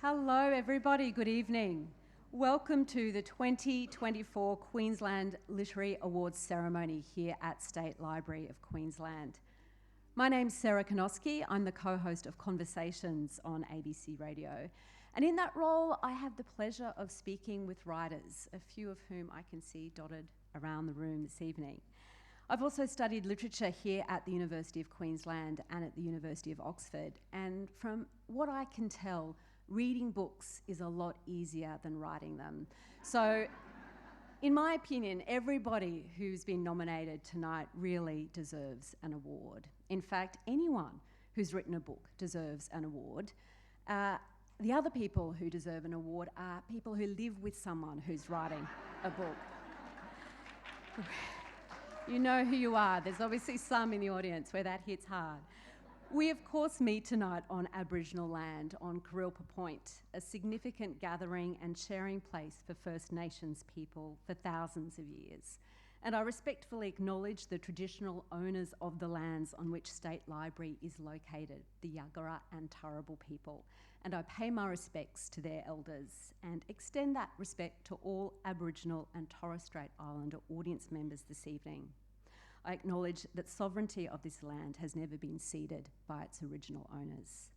Hello everybody, good evening. Welcome to the 2024 Queensland Literary Awards ceremony here at State Library of Queensland. My name's Sarah Konoski. I'm the co-host of Conversations on ABC Radio. And in that role, I have the pleasure of speaking with writers, a few of whom I can see dotted around the room this evening. I've also studied literature here at the University of Queensland and at the University of Oxford. And from what I can tell, reading books is a lot easier than writing them. So, in my opinion, everybody who's been nominated tonight really deserves an award. In fact, anyone who's written a book deserves an award. The other people who deserve an award are people who live with someone who's writing a book. You know who you are. There's obviously some in the audience where that hits hard. We, of course, meet tonight on Aboriginal land on Kurilpa Point, a significant gathering and sharing place for First Nations people for thousands of years. And I respectfully acknowledge the traditional owners of the lands on which State Library is located, the Yagara and Turrbal people. And I pay my respects to their elders and extend that respect to all Aboriginal and Torres Strait Islander audience members this evening. I acknowledge that sovereignty of this land has never been ceded by its original owners.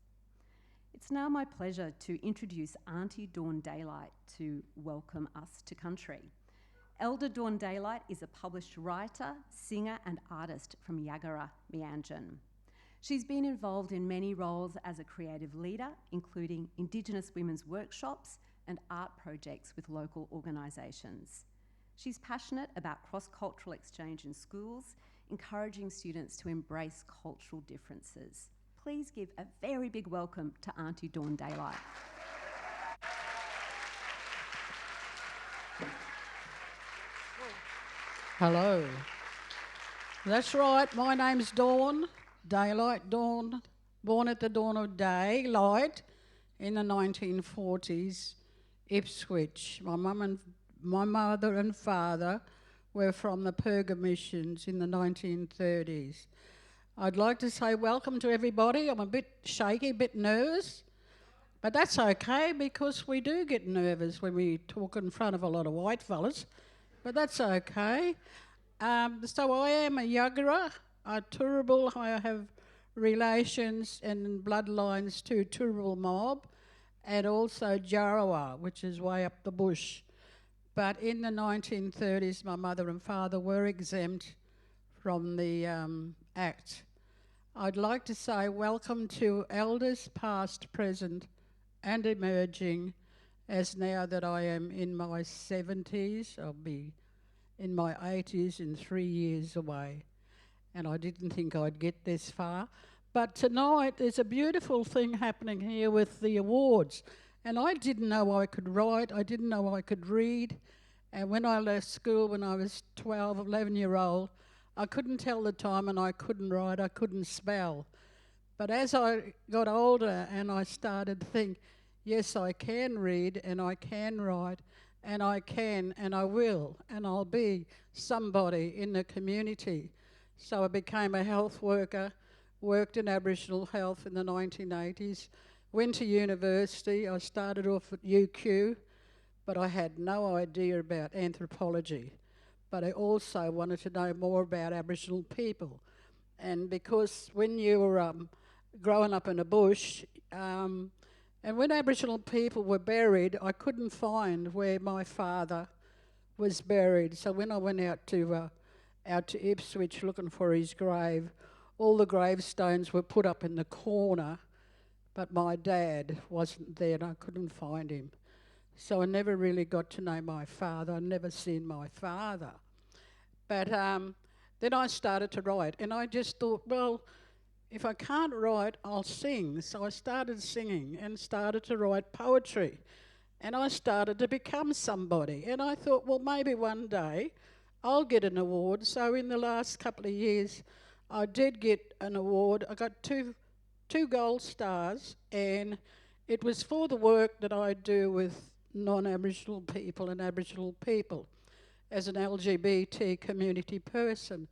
It's now my pleasure to introduce Auntie Dawn Daylight to welcome us to country. Elder Dawn Daylight is a published writer, singer and artist from Yagara, Meanjin. She's been involved in many roles as a creative leader, including Indigenous women's workshops and art projects with local organisations. She's passionate about cross-cultural exchange in schools, encouraging students to embrace cultural differences. Please give a very big welcome to Auntie Dawn Daylight. Hello. That's right, my name's Dawn, Daylight Dawn, born at the dawn of day, light, in the 1940s, Ipswich. My mother and father were from the Perga missions in the 1930s. I'd like to say welcome to everybody. I'm a bit shaky, a bit nervous, but that's okay because we do get nervous when we talk in front of a lot of white fellas, but that's okay. So I am a Yagara, a Turrbal. I have relations and bloodlines to Turrbal mob and also Jarawa, which is way up the bush. But in the 1930s, my mother and father were exempt from the Act. I'd like to say welcome to elders past, present and emerging, as now that I am in my 70s, I'll be in my 80s in 3 years away. And I didn't think I'd get this far. But tonight there's a beautiful thing happening here with the awards. And I didn't know I could write, I didn't know I could read. And when I left school when I was 12, 11-year-old, I couldn't tell the time and I couldn't write, I couldn't spell. But as I got older and I started to think, yes, I can read and I can write and I can and I will and I'll be somebody in the community. So I became a health worker, worked in Aboriginal health in the 1980s, went to university. I started off at UQ, but I had no idea about anthropology. But I also wanted to know more about Aboriginal people. And because when you were growing up in the bush, and when Aboriginal people were buried, I couldn't find where my father was buried. So when I went out to Ipswich looking for his grave, all the gravestones were put up in the corner, but my dad wasn't there and I couldn't find him. So I never really got to know my father. I'd never seen my father. But then I started to write and I just thought, well, if I can't write, I'll sing. So I started singing and started to write poetry. And I started to become somebody. And I thought, well, maybe one day I'll get an award. So in the last couple of years, I did get an award. I got two gold stars, and it was for the work that I do with non-Aboriginal people and Aboriginal people as an LGBT community person.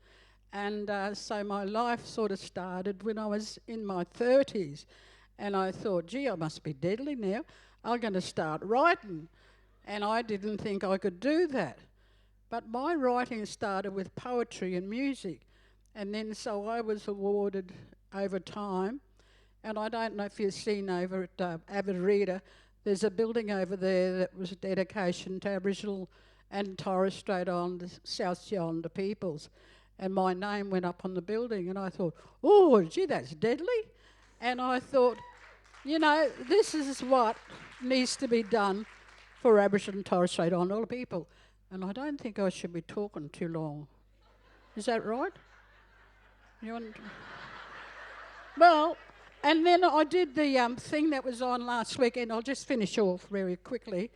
And so my life sort of started when I was in my 30s. And I thought, gee, I must be deadly now. I'm going to start writing. And I didn't think I could do that. But my writing started with poetry and music. And then so I was awarded over time. And I don't know if you've seen over at Avid Reader, there's a building over there that was a dedication to Aboriginal and Torres Strait Islander, South Sea Islander peoples. And my name went up on the building, and I thought, oh, gee, that's deadly. And I thought, you know, this is what needs to be done for Aboriginal and Torres Strait Islander people. And I don't think I should be talking too long. Is that right? You want? Well, and then I did the thing that was on last week, and I'll just finish off very quickly,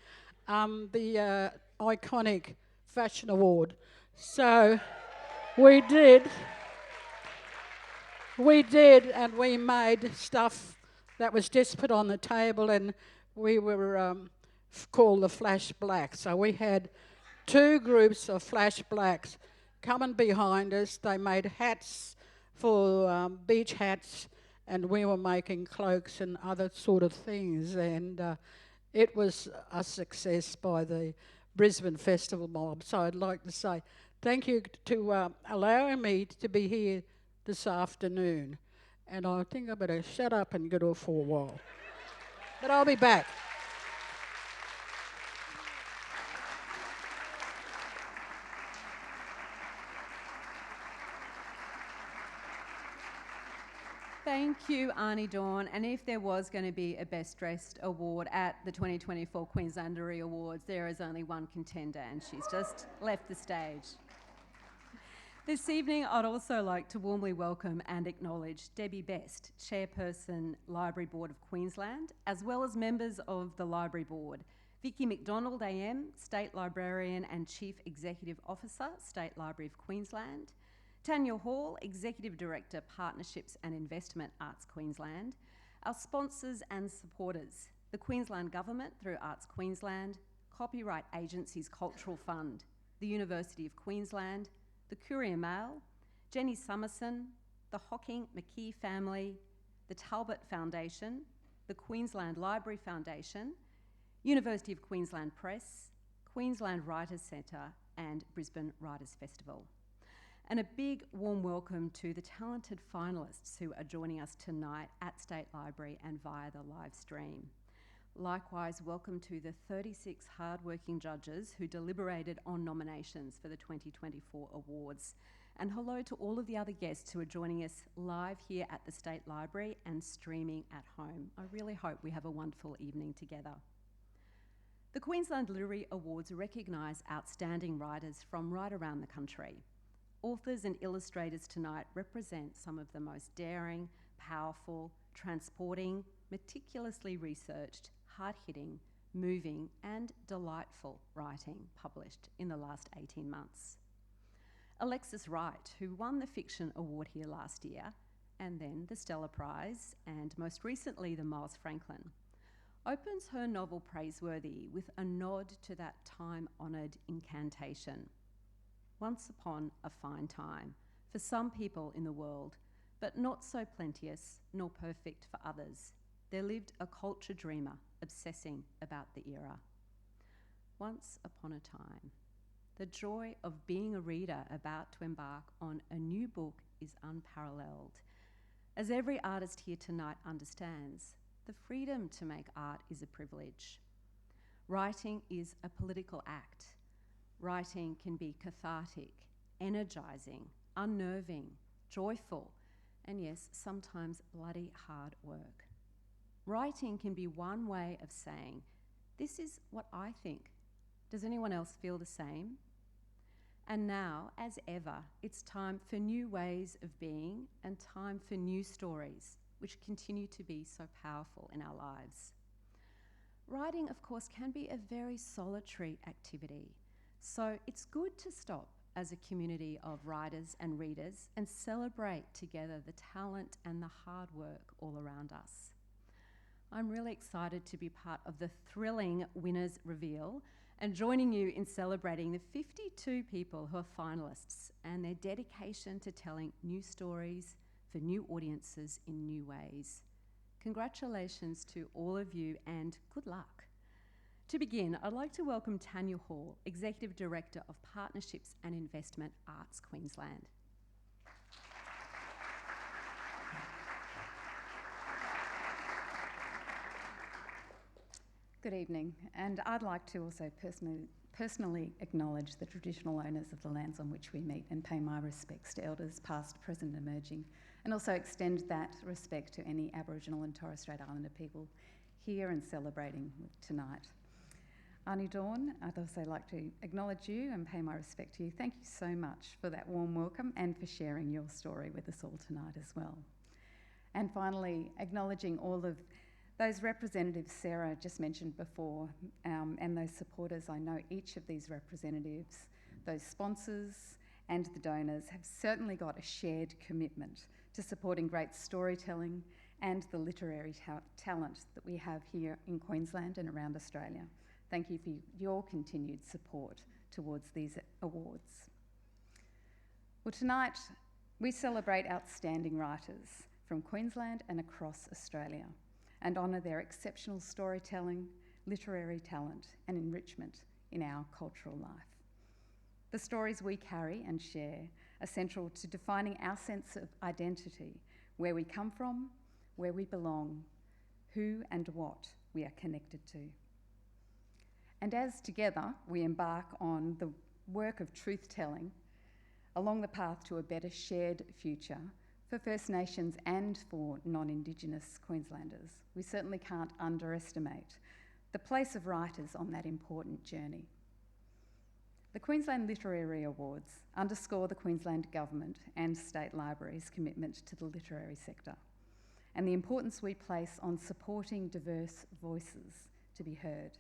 the iconic fashion award. So we did, and we made stuff that was just put on the table, and we were called the Flash Blacks. So we had 2 groups of Flash Blacks coming behind us. They made hats for beach hats, and we were making cloaks and other sort of things. And it was a success by the Brisbane Festival mob. So I'd like to say thank you to allowing me to be here this afternoon. And I think I better shut up and get off for a while. But I'll be back. Thank you, Arnie Dawn. And if there was going to be a Best Dressed award at the 2024 Queensland Literary Awards, there is only one contender, and she's just left the stage. This evening, I'd also like to warmly welcome and acknowledge Debbie Best, Chairperson, Library Board of Queensland, as well as members of the Library Board, Vicky McDonald AM, State Librarian and Chief Executive Officer, State Library of Queensland, Tanya Hall, Executive Director, Partnerships and Investment, Arts Queensland, our sponsors and supporters, the Queensland Government through Arts Queensland, Copyright Agency's Cultural Fund, the University of Queensland, the Courier Mail, Jenny Summerson, the Hocking McKee family, the Talbot Foundation, the Queensland Library Foundation, University of Queensland Press, Queensland Writers Centre and Brisbane Writers Festival. And a big warm welcome to the talented finalists who are joining us tonight at State Library and via the live stream. Likewise, welcome to the 36 hardworking judges who deliberated on nominations for the 2024 awards. And hello to all of the other guests who are joining us live here at the State Library and streaming at home. I really hope we have a wonderful evening together. The Queensland Literary Awards recognise outstanding writers from right around the country. Authors and illustrators tonight represent some of the most daring, powerful, transporting, meticulously researched, hard-hitting, moving and delightful writing published in the last 18 months. Alexis Wright, who won the Fiction Award here last year, and then the Stella Prize, and most recently the Miles Franklin, opens her novel Praiseworthy with a nod to that time-honoured incantation. Once upon a fine time for some people in the world, but not so plenteous nor perfect for others, there lived a culture dreamer obsessing about the era. Once upon a time, the joy of being a reader about to embark on a new book is unparalleled. As every artist here tonight understands, the freedom to make art is a privilege. Writing is a political act. Writing can be cathartic, energising, unnerving, joyful, and yes, sometimes bloody hard work. Writing can be one way of saying, this is what I think. Does anyone else feel the same? And now, as ever, it's time for new ways of being and time for new stories, which continue to be so powerful in our lives. Writing, of course, can be a very solitary activity. So it's good to stop as a community of writers and readers and celebrate together the talent and the hard work all around us. I'm really excited to be part of the thrilling winners reveal and joining you in celebrating the 52 people who are finalists and their dedication to telling new stories for new audiences in new ways. Congratulations to all of you and good luck. To begin, I'd like to welcome Tanya Hall, Executive Director of Partnerships and Investment, Arts Queensland. Good evening, and I'd like to also personally acknowledge the traditional owners of the lands on which we meet and pay my respects to Elders past, present and emerging, and also extend that respect to any Aboriginal and Torres Strait Islander people here and celebrating tonight. Auntie Dawn, I'd also like to acknowledge you and pay my respect to you. Thank you so much for that warm welcome and for sharing your story with us all tonight as well. And finally, acknowledging all of those representatives Sarah just mentioned before, and those supporters. I know each of these representatives, those sponsors and the donors have certainly got a shared commitment to supporting great storytelling and the literary talent that we have here in Queensland and around Australia. Thank you for your continued support towards these awards. Well, tonight we celebrate outstanding writers from Queensland and across Australia, and honour their exceptional storytelling, literary talent and enrichment in our cultural life. The stories we carry and share are central to defining our sense of identity, where we come from, where we belong, who and what we are connected to. And as together we embark on the work of truth-telling along the path to a better shared future for First Nations and for non-Indigenous Queenslanders, we certainly can't underestimate the place of writers on that important journey. The Queensland Literary Awards underscore the Queensland Government and State Library's commitment to the literary sector and the importance we place on supporting diverse voices to be heard.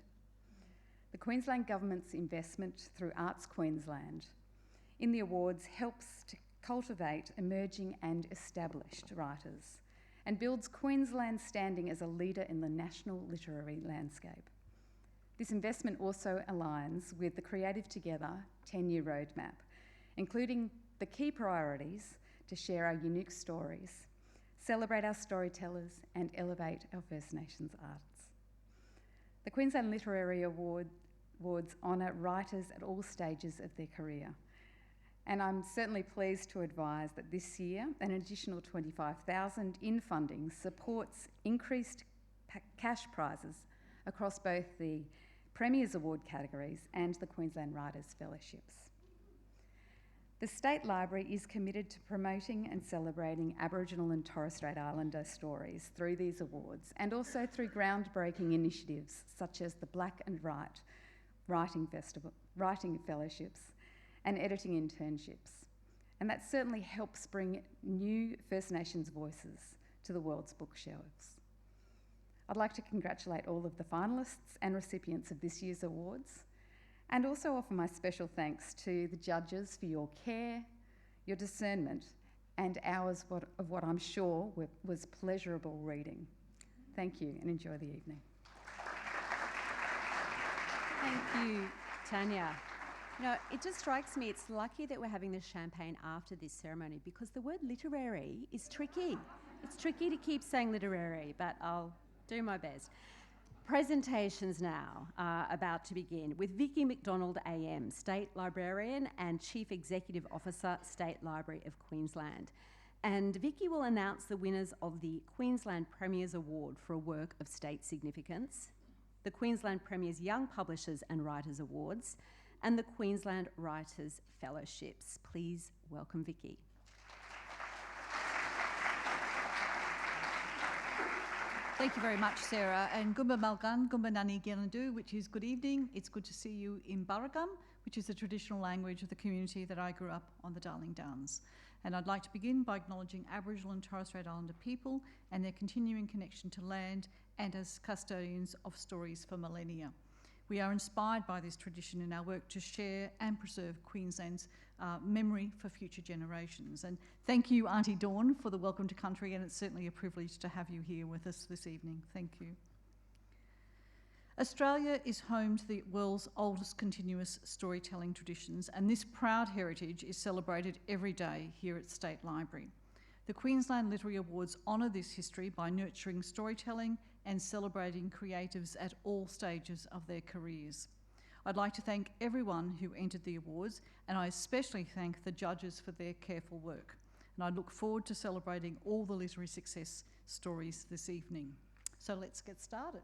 The Queensland Government's investment through Arts Queensland in the awards helps to cultivate emerging and established writers and builds Queensland's standing as a leader in the national literary landscape. This investment also aligns with the Creative Together 10-year roadmap, including the key priorities to share our unique stories, celebrate our storytellers and elevate our First Nations arts. The Queensland Literary Awards honour writers at all stages of their career. And I'm certainly pleased to advise that this year, an additional $25,000 in funding supports increased cash prizes across both the Premier's Award categories and the Queensland Writers' Fellowships. The State Library is committed to promoting and celebrating Aboriginal and Torres Strait Islander stories through these awards and also through groundbreaking initiatives such as the Black and White Writing Fellowships and editing internships. And that certainly helps bring new First Nations voices to the world's bookshelves. I'd like to congratulate all of the finalists and recipients of this year's awards and also offer my special thanks to the judges for your care, your discernment and hours of what I'm sure was pleasurable reading. Thank you and enjoy the evening. Thank you, Tanya. You know, it just strikes me it's lucky that we're having the champagne after this ceremony because the word literary is tricky. It's tricky to keep saying literary, but I'll do my best. Presentations now are about to begin with Vicky McDonald AM, State Librarian and Chief Executive Officer, State Library of Queensland. And Vicky will announce the winners of the Queensland Premier's Award for a work of state significance, the Queensland Premier's Young Publishers and Writers Awards, and the Queensland Writers' Fellowships. Please welcome Vicky. Thank you very much, Sarah. And Gumba Malgan, Gumba Nani Gilandu, which is good evening. It's good to see you in Barragum, which is the traditional language of the community that I grew up on the Darling Downs. And I'd like to begin by acknowledging Aboriginal and Torres Strait Islander people and their continuing connection to land and as custodians of stories for millennia. We are inspired by this tradition in our work to share and preserve Queensland's memory for future generations. And thank you, Auntie Dawn, for the welcome to country, and it's certainly a privilege to have you here with us this evening. Thank you. Australia is home to the world's oldest continuous storytelling traditions, and this proud heritage is celebrated every day here at State Library. The Queensland Literary Awards honour this history by nurturing storytelling and celebrating creatives at all stages of their careers. I'd like to thank everyone who entered the awards, and I especially thank the judges for their careful work. And I look forward to celebrating all the literary success stories this evening. So let's get started.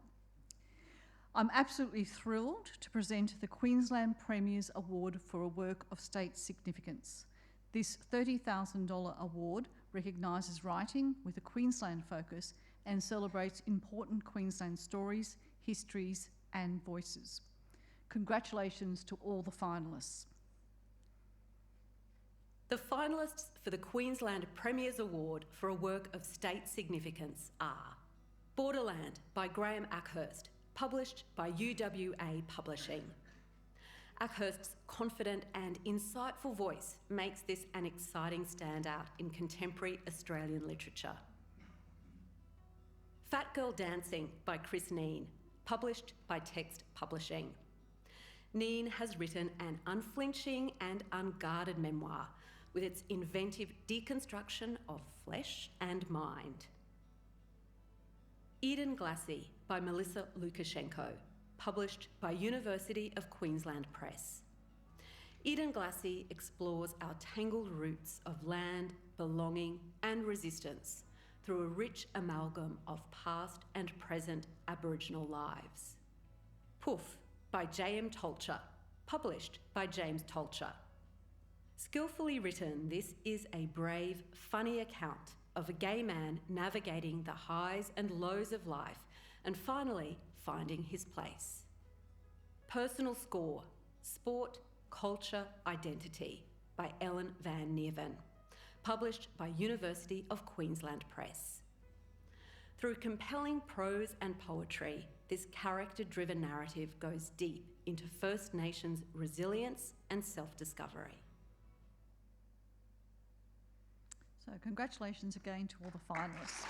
I'm absolutely thrilled to present the Queensland Premier's Award for a work of state significance. This $30,000 award recognises writing with a Queensland focus and celebrates important Queensland stories, histories and voices. Congratulations to all the finalists. The finalists for the Queensland Premier's Award for a work of state significance are Borderland by Graham Ackhurst, published by UWA Publishing. Ackhurst's confident and insightful voice makes this an exciting standout in contemporary Australian literature. Fat Girl Dancing by Chris Neen, published by Text Publishing. Neen has written an unflinching and unguarded memoir with its inventive deconstruction of flesh and mind. Eden Glassy by Melissa Lukashenko, published by University of Queensland Press. Eden Glassy explores our tangled roots of land, belonging and resistance through a rich amalgam of past and present Aboriginal lives. Poof by J.M. Tolcher, published by James Tolcher. Skillfully written, this is a brave, funny account of a gay man navigating the highs and lows of life and finally finding his place. Personal Score, Sport, Culture, Identity by Ellen van Neerven, published by University of Queensland Press. Through compelling prose and poetry, this character-driven narrative goes deep into First Nations resilience and self-discovery. So congratulations again to all the finalists.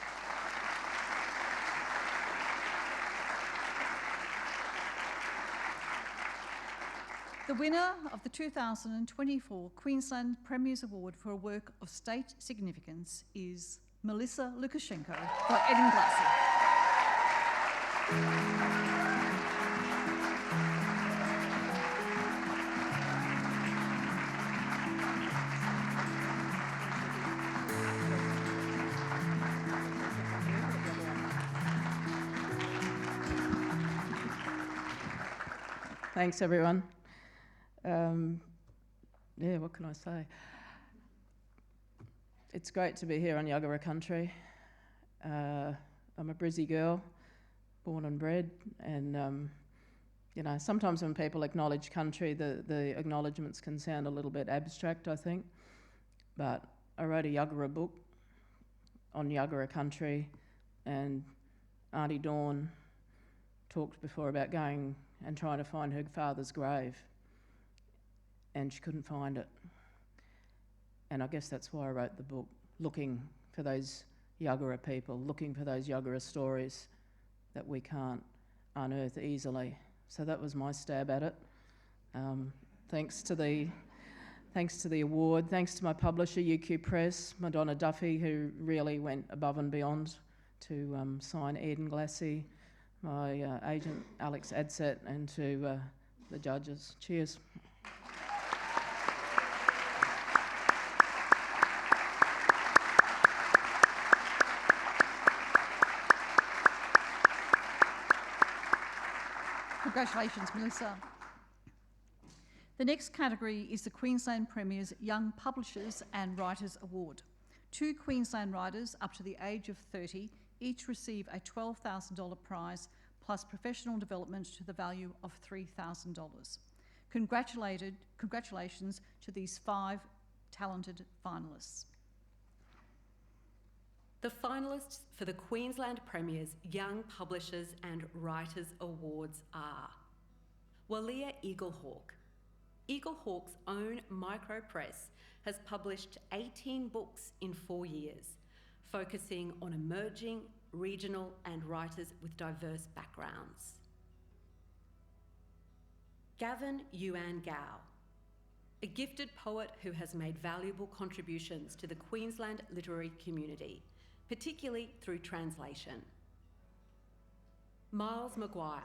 The winner of the 2024 Queensland Premier's Award for a work of state significance is Melissa Lukashenko for Eden Glassy. Thanks, everyone. Yeah, what can I say? It's great to be here on Yuggera country. I'm a Brizzy girl, born and bred, and you know, sometimes when people acknowledge country, the acknowledgements can sound a little bit abstract, I think. But I wrote a Yuggera book on Yuggera country, and Auntie Dawn talked before about going and trying to find her father's grave, and she couldn't find it. And I guess that's why I wrote the book, looking for those Yuggera people, looking for those Yuggera stories that we can't unearth easily. So that was my stab at it. Thanks to the award, thanks to my publisher, UQ Press, Madonna Duffy, who really went above and beyond to sign Eden Glassy, my agent Alex Adset, and to the judges. Cheers. Congratulations, Melissa. The next category is the Queensland Premier's Young Publishers and Writers Award. 2 Queensland writers up to the age of 30 each receive a $12,000 prize plus professional development to the value of $3,000. Congratulations to these 5 talented finalists. The finalists for the Queensland Premier's Young Publishers and Writers Awards are Walia Eaglehawk. Eaglehawk's own micropress has published 18 books in 4 years, focusing on emerging, regional and writers with diverse backgrounds. Gavin Yuan Gao. a gifted poet who has made valuable contributions to the Queensland literary community, particularly through translation. Miles Maguire.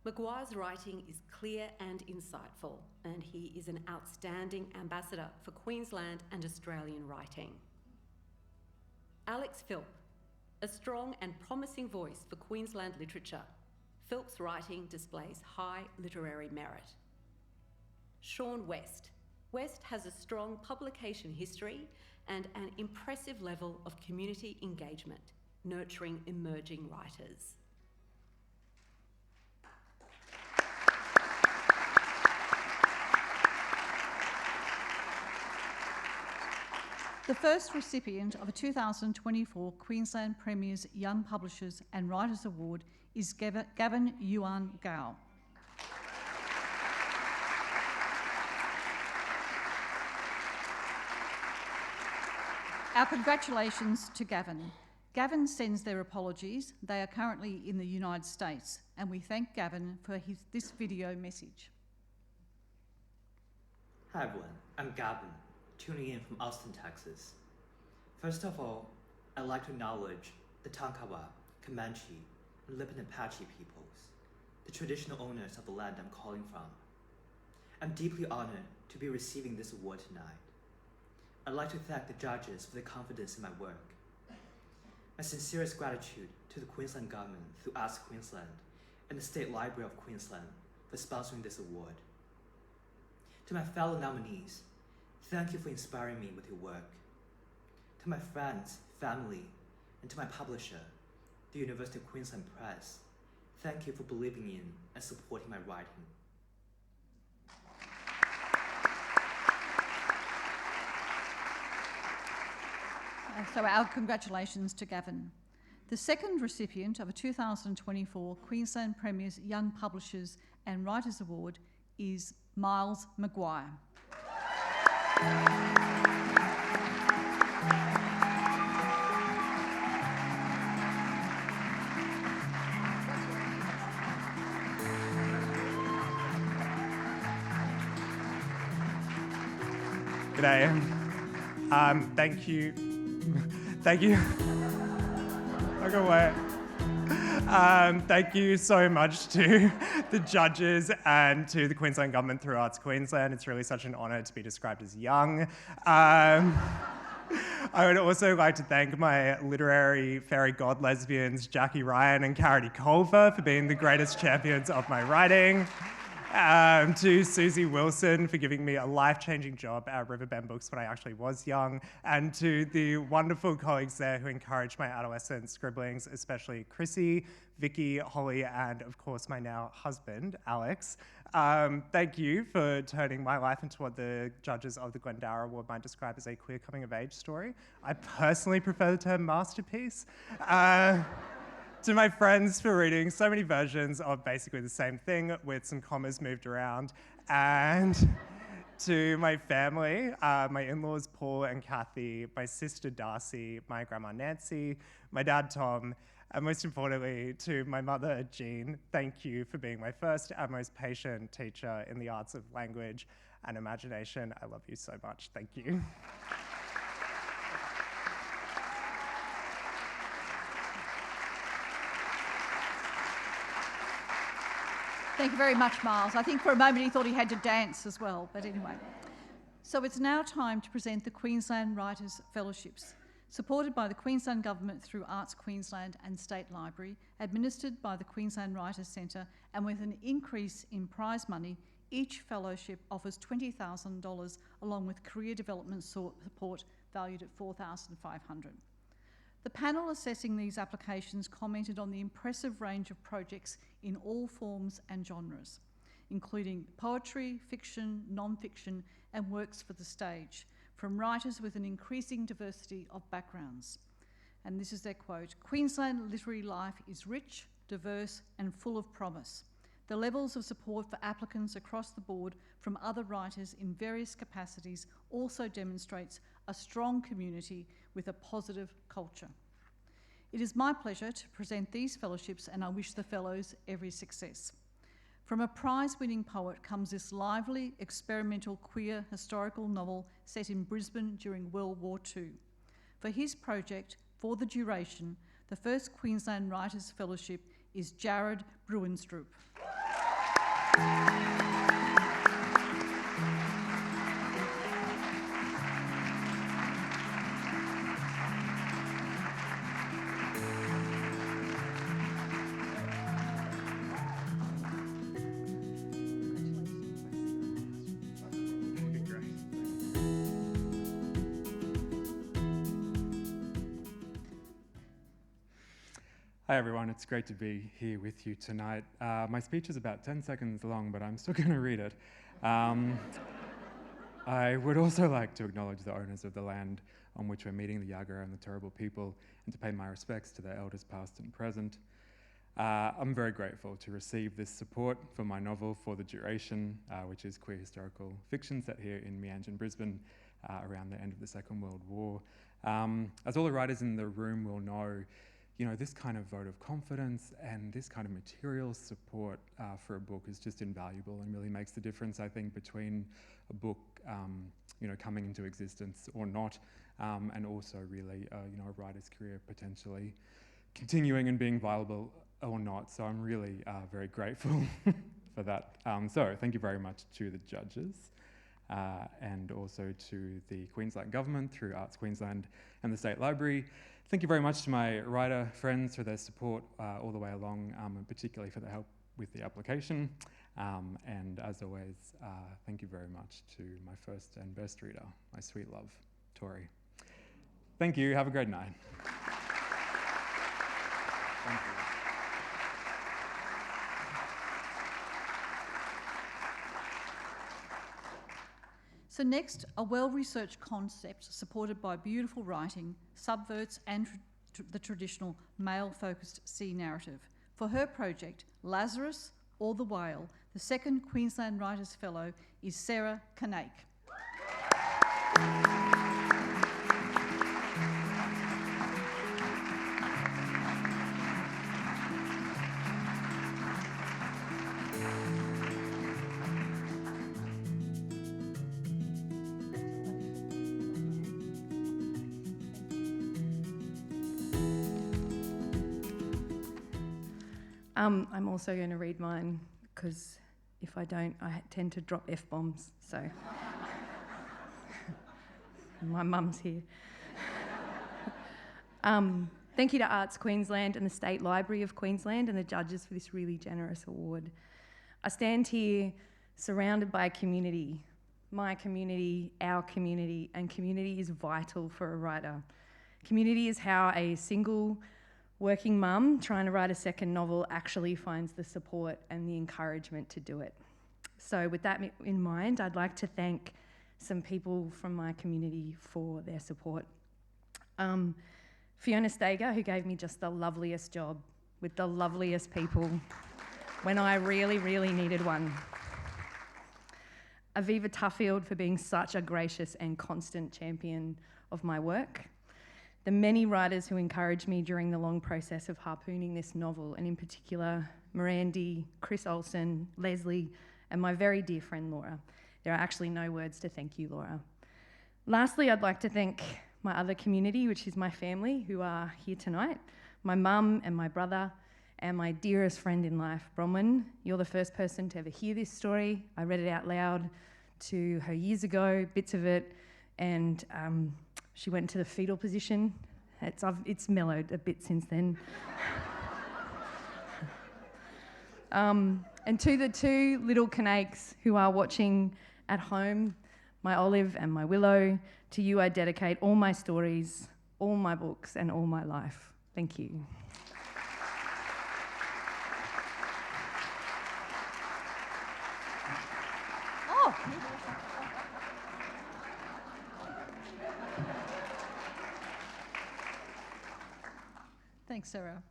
Maguire's writing is clear and insightful, and he is an outstanding ambassador for Queensland and Australian writing. Alex Philp, a strong and promising voice for Queensland literature. Philp's writing displays high literary merit. Sean West. West has a strong publication history and an impressive level of community engagement, nurturing emerging writers. The first recipient of a 2024 Queensland Premier's Young Publishers and Writers Award is Gavin Yuan Gao. Our congratulations to Gavin. Gavin sends their apologies. They are currently in the United States, and we thank Gavin for this video message. Hi everyone, I'm Gavin, tuning in from Austin, Texas. First of all, I'd like to acknowledge the Tonkawa, Comanche, and Lipan Apache peoples, the traditional owners of the land I'm calling from. I'm deeply honored to be receiving this award tonight. I'd like to thank the judges for their confidence in my work. My sincerest gratitude to the Queensland Government through Ask Queensland and the State Library of Queensland for sponsoring this award. To my fellow nominees, thank you for inspiring me with your work. To my friends, family, and to my publisher, the University of Queensland Press, thank you for believing in and supporting my writing. So our congratulations to Gavin. The second recipient of a 2024 Queensland Premier's Young Publishers and Writers Award is Miles Maguire. G'day. Thank you. Thank you. Look away. Thank you so much to the judges and to the Queensland Government through Arts Queensland. It's really such an honour to be described as young. I would also like to thank my literary fairy god lesbians, Jackie Ryan and Carity Culver, for being the greatest champions of my writing. To Susie Wilson for giving me a life-changing job at Riverbend Books when I actually was young, and to the wonderful colleagues there who encouraged my adolescent scribblings, especially Chrissy, Vicky, Holly, and of course my now husband, Alex. Thank you for turning my life into what the judges of the Glendara Award might describe as a queer coming-of-age story. I personally prefer the term masterpiece. To my friends for reading so many versions of basically the same thing with some commas moved around. And to my family, my in-laws Paul and Kathy, my sister Darcy, my grandma Nancy, my dad Tom, and most importantly to my mother Jean, thank you for being my first and most patient teacher in the arts of language and imagination. I love you so much. Thank you. Thank you very much, Miles. I think for a moment he thought he had to dance as well, but anyway. So it's now time to present the Queensland Writers' Fellowships, supported by the Queensland Government through Arts Queensland and State Library, administered by the Queensland Writers' Centre, and with an increase in prize money. Each fellowship offers $20,000 along with career development support valued at $4,500. The panel assessing these applications commented on the impressive range of projects in all forms and genres, including poetry, fiction, non-fiction, and works for the stage, from writers with an increasing diversity of backgrounds. And this is their quote: "Queensland literary life is rich, diverse, and full of promise. The levels of support for applicants across the board from other writers in various capacities also demonstrates a strong community with a positive culture. It is my pleasure to present these fellowships, and I wish the fellows every success. From a prize-winning poet comes this lively, experimental, queer, historical novel set in Brisbane during World War II. For his project, For the Duration, the first Queensland Writers' Fellowship is Jared Bruinstroop. Hi everyone, it's great to be here with you tonight. My speech is about 10 seconds long, but I'm still going to read it. I would also like to acknowledge the owners of the land on which we're meeting, the Yagara and the Turrbal people, and to pay my respects to their elders past and present. I'm very grateful to receive this support for my novel For the Duration, which is queer historical fiction set here in Meanjin, Brisbane, around the end of the Second World War. As all the writers in the room will know, you know, this kind of vote of confidence and this kind of material support for a book is just invaluable and really makes the difference, I think, between a book, you know, coming into existence or not, and also really, you know, a writer's career potentially continuing and being viable or not. So I'm really very grateful for that. So thank you very much to the judges and also to the Queensland Government through Arts Queensland and the State Library. Thank you very much to my writer friends for their support all the way along, and particularly for the help with the application. And as always, thank you very much to my first and best reader, my sweet love, Tori. Thank you. Have a great night. Thank you. So next, a well-researched concept supported by beautiful writing subverts the traditional male-focused sea narrative. For her project, Lazarus or the Whale, the second Queensland Writers' Fellow is Sarah Kanake. I'm also going to read mine because if I don't, I tend to drop F-bombs, so. My mum's here. Thank you to Arts Queensland and the State Library of Queensland and the judges for this really generous award. I stand here surrounded by a community, my community, our community, and community is vital for a writer. Community is how a single working mum trying to write a second novel actually finds the support and the encouragement to do it. So with that in mind, I'd like to thank some people from my community for their support. Fiona Stager, who gave me just the loveliest job with the loveliest people when I really, really needed one. Aviva Tuffield for being such a gracious and constant champion of my work. The many writers who encouraged me during the long process of harpooning this novel, and in particular, Mirandy, Chris Olsen, Leslie, and my very dear friend Laura. There are actually no words to thank you, Laura. Lastly, I'd like to thank my other community, which is my family, who are here tonight, my mum and my brother, and my dearest friend in life, Bronwyn. You're the first person to ever hear this story. I read it out loud to her years ago, bits of it, and she went into the fetal position. It's mellowed a bit since then. And to the two little Kanakes who are watching at home, my Olive and my Willow, to you I dedicate all my stories, all my books, and all my life. Thank you. Oh! Thanks, Sarah.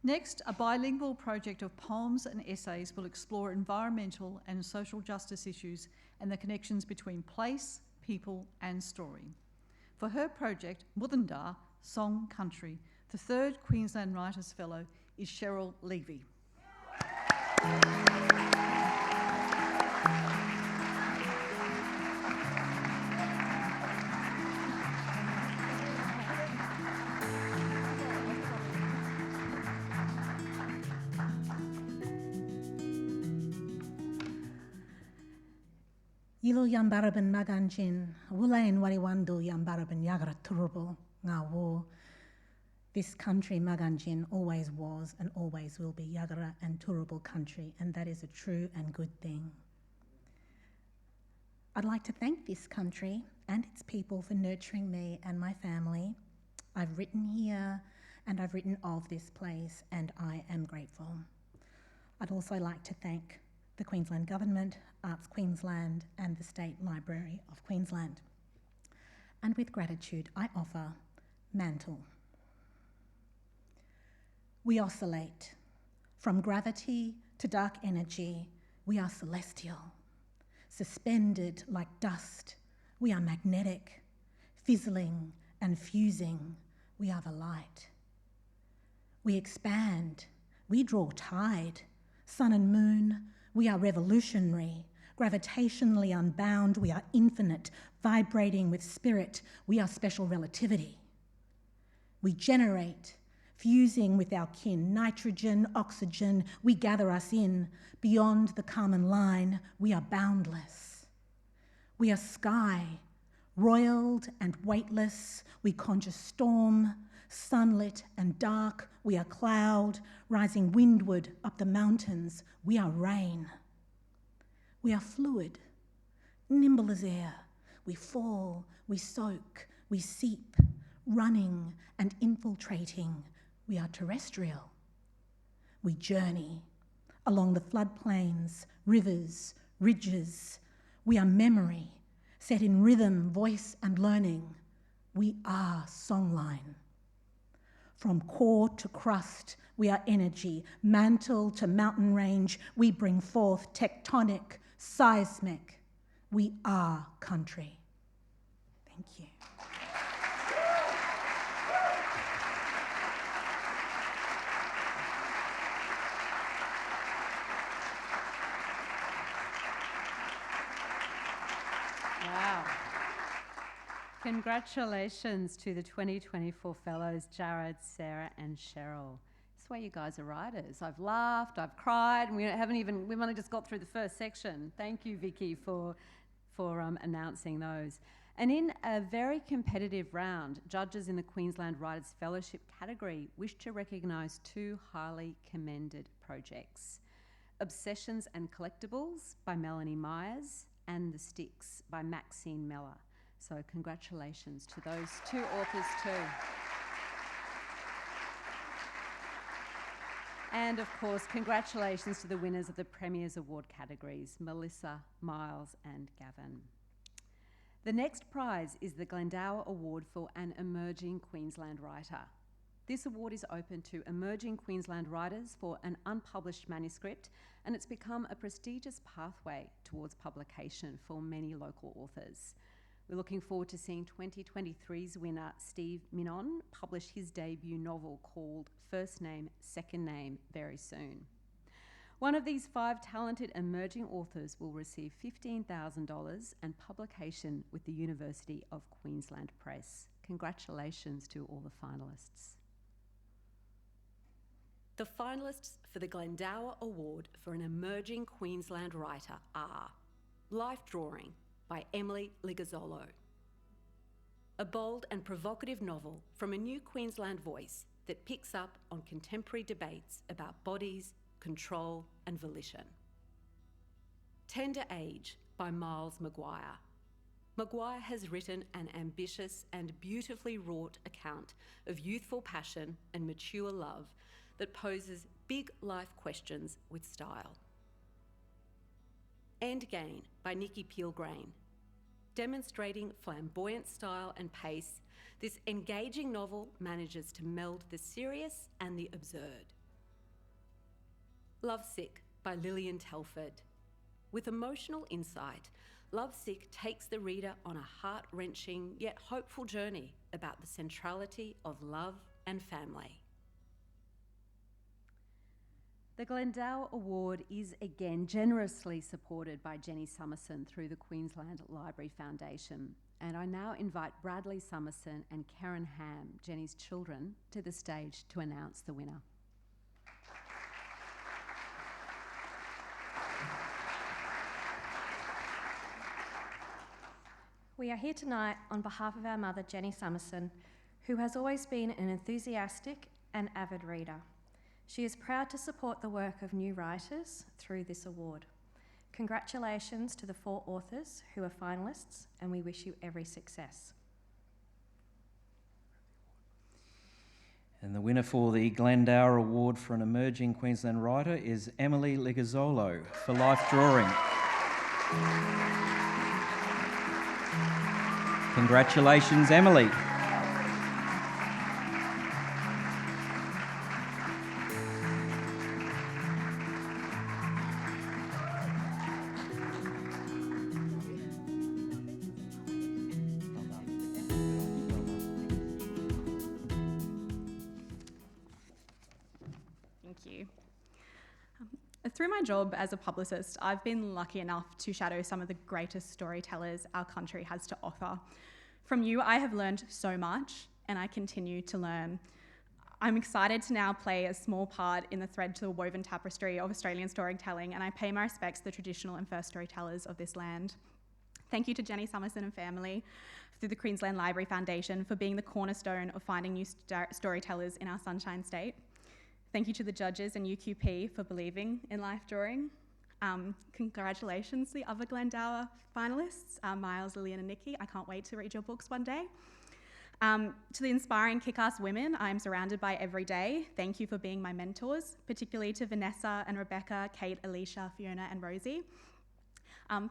Next, a bilingual project of poems and essays will explore environmental and social justice issues and the connections between place, people, and story. For her project, Mudanda, Song Country, the third Queensland Writers' Fellow is Cheryl Levy. Yilo yambaraban maganjin, wulain wariwandu yambaraban yagara turbo ngawo. This country, Maganjin, always was and always will be Yagara and Turrbal country, and that is a true and good thing. I'd like to thank this country and its people for nurturing me and my family. I've written here and I've written of this place, and I am grateful. I'd also like to thank the Queensland Government, Arts Queensland, and the State Library of Queensland. And with gratitude, I offer Mantle. We oscillate. From gravity to dark energy, we are celestial. Suspended like dust, we are magnetic. Fizzling and fusing, we are the light. We expand, we draw tide. Sun and moon, we are revolutionary. Gravitationally unbound, we are infinite. Vibrating with spirit, we are special relativity. We generate, fusing with our kin, nitrogen, oxygen, we gather us in. Beyond the common line, we are boundless. We are sky, roiled and weightless, we conjure storm, sunlit and dark, we are cloud, rising windward up the mountains, we are rain. We are fluid, nimble as air, we fall, we soak, we seep, running and infiltrating. We are terrestrial. We journey along the floodplains, rivers, ridges. We are memory, set in rhythm, voice, and learning. We are songline. From core to crust, we are energy. Mantle to mountain range, we bring forth tectonic, seismic. We are country. Thank you. Wow. Congratulations to the 2024 fellows, Jared, Sarah, and Cheryl. This is why you guys are writers. I've laughed, I've cried, and we've only just got through the first section. Thank you, Vicky, for announcing those. And in a very competitive round, judges in the Queensland Writers' Fellowship category wish to recognise two highly commended projects: Obsessions and Collectibles by Melanie Myers and The Sticks by Maxine Meller. So congratulations to those two authors too. And of course, congratulations to the winners of the Premier's Award categories, Melissa, Miles and Gavin. The next prize is the Glendower Award for an Emerging Queensland Writer. This award is open to emerging Queensland writers for an unpublished manuscript, and it's become a prestigious pathway towards publication for many local authors. We're looking forward to seeing 2023's winner, Steve Minon, publish his debut novel called First Name, Second Name very soon. One of these 5 talented emerging authors will receive $15,000 and publication with the University of Queensland Press. Congratulations to all the finalists. The finalists for the Glendower Award for an Emerging Queensland Writer are Life Drawing by Emily Ligazzolo, a bold and provocative novel from a new Queensland voice that picks up on contemporary debates about bodies, control and volition. Tender Age by Miles Maguire. Maguire has written an ambitious and beautifully wrought account of youthful passion and mature love that poses big life questions with style. Endgame by Nikki Peelgrain. Demonstrating flamboyant style and pace, this engaging novel manages to meld the serious and the absurd. Lovesick by Lillian Telford. With emotional insight, Lovesick takes the reader on a heart-wrenching yet hopeful journey about the centrality of love and family. The Glendower Award is again generously supported by Jenny Summerson through the Queensland Library Foundation. And I now invite Bradley Summerson and Karen Ham, Jenny's children, to the stage to announce the winner. We are here tonight on behalf of our mother, Jenny Summerson, who has always been an enthusiastic and avid reader. She is proud to support the work of new writers through this award. Congratulations to the 4 authors who are finalists, and we wish you every success. And the winner for the Glendower Award for an Emerging Queensland Writer is Emily Ligazzolo for Life Drawing. Congratulations, Emily. Thank you. Through my job as a publicist, I've been lucky enough to shadow some of the greatest storytellers our country has to offer. From you, I have learned so much, and I continue to learn. I'm excited to now play a small part in the thread to the woven tapestry of Australian storytelling, and I pay my respects to the traditional and first storytellers of this land. Thank you to Jenny Summerson and family through the Queensland Library Foundation for being the cornerstone of finding new storytellers in our Sunshine State. Thank you to the judges and UQP for believing in life drawing. Congratulations to the other Glendower finalists, Miles, Lillian and Nikki. I can't wait to read your books one day. To the inspiring kick-ass women I'm surrounded by every day, thank you for being my mentors, particularly to Vanessa and Rebecca, Kate, Alicia, Fiona and Rosie.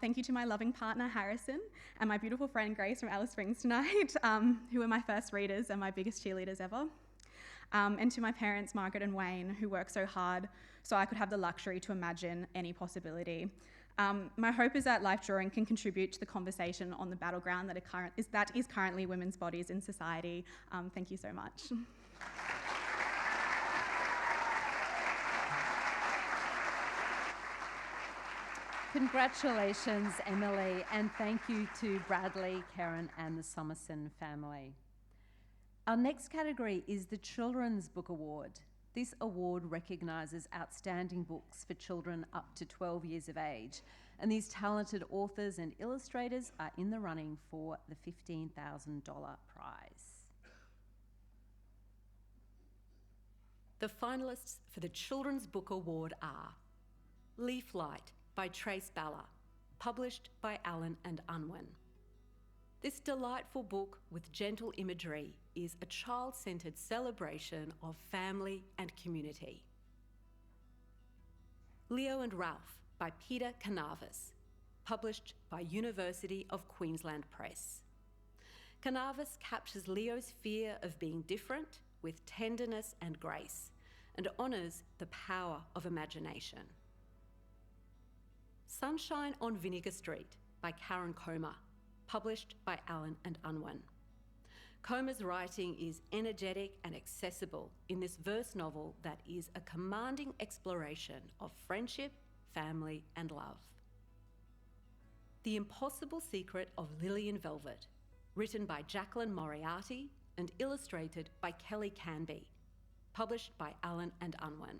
Thank you to my loving partner Harrison and my beautiful friend Grace from Alice Springs tonight, who were my first readers and my biggest cheerleaders ever. And to my parents, Margaret and Wayne, who worked so hard so I could have the luxury to imagine any possibility. My hope is that life drawing can contribute to the conversation on the battleground that is currently women's bodies in society. Thank you so much. Congratulations, Emily, and thank you to Bradley, Karen and the Summerson family. Our next category is the Children's Book Award. This award recognises outstanding books for children up to 12 years of age, and these talented authors and illustrators are in the running for the $15,000 prize. The finalists for the Children's Book Award are Leaf Light by Trace Balla, published by Allen and Unwin. This delightful book with gentle imagery is a child-centred celebration of family and community. Leo and Ralph by Peter Canavas, published by University of Queensland Press. Canavas captures Leo's fear of being different with tenderness and grace, and honours the power of imagination. Sunshine on Vinegar Street by Karen Comer, published by Allen and Unwin. Comer's writing is energetic and accessible in this verse novel that is a commanding exploration of friendship, family and love. The Impossible Secret of Lillian Velvet, written by Jacqueline Moriarty and illustrated by Kelly Canby, published by Allen and Unwin.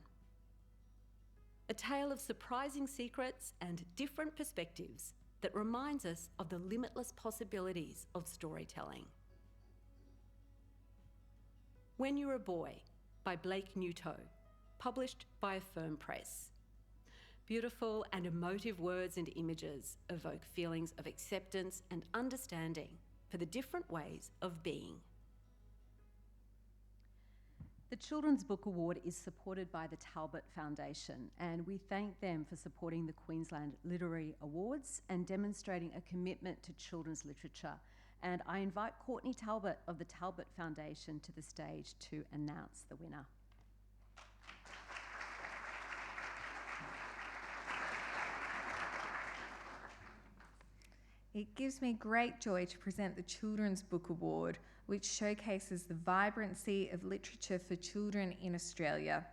A tale of surprising secrets and different perspectives that reminds us of the limitless possibilities of storytelling. When You're a Boy by Blake Newto, published by Affirm Press. Beautiful and emotive words and images evoke feelings of acceptance and understanding for the different ways of being. The Children's Book Award is supported by the Talbot Foundation, and we thank them for supporting the Queensland Literary Awards and demonstrating a commitment to children's literature. And I invite Courtney Talbot of the Talbot Foundation to the stage to announce the winner. It gives me great joy to present the Children's Book Award, which showcases the vibrancy of literature for children in Australia.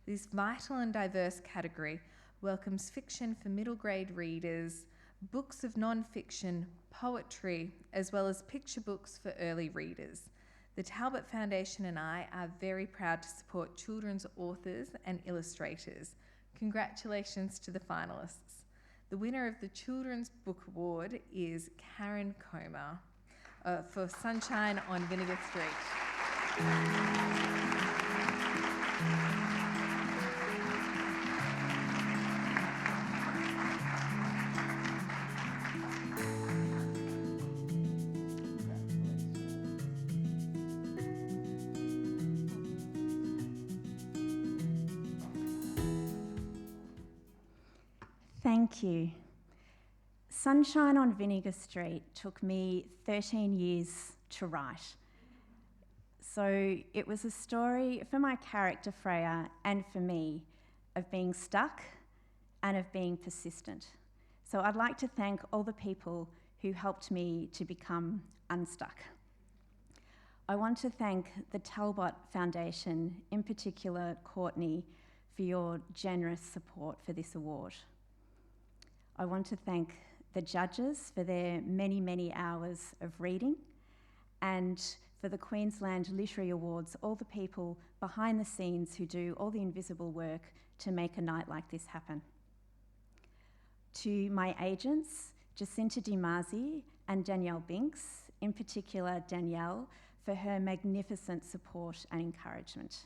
This vital and diverse category welcomes fiction for middle grade readers, books of non-fiction, poetry, as well as picture books for early readers. The Talbot Foundation and I are very proud to support children's authors and illustrators. Congratulations to the finalists. The winner of the Children's Book Award is Karen Comer for Sunshine on Vinegar Street. Thank you. Sunshine on Vinegar Street took me 13 years to write. So it was a story for my character Freya and for me of being stuck and of being persistent. So I'd like to thank all the people who helped me to become unstuck. I want to thank the Talbot Foundation, in particular Courtney, for your generous support for this award. I want to thank the judges for their many, many hours of reading, and for the Queensland Literary Awards, all the people behind the scenes who do all the invisible work to make a night like this happen. To my agents, Jacinta Di Masi and Danielle Binks, in particular Danielle, for her magnificent support and encouragement.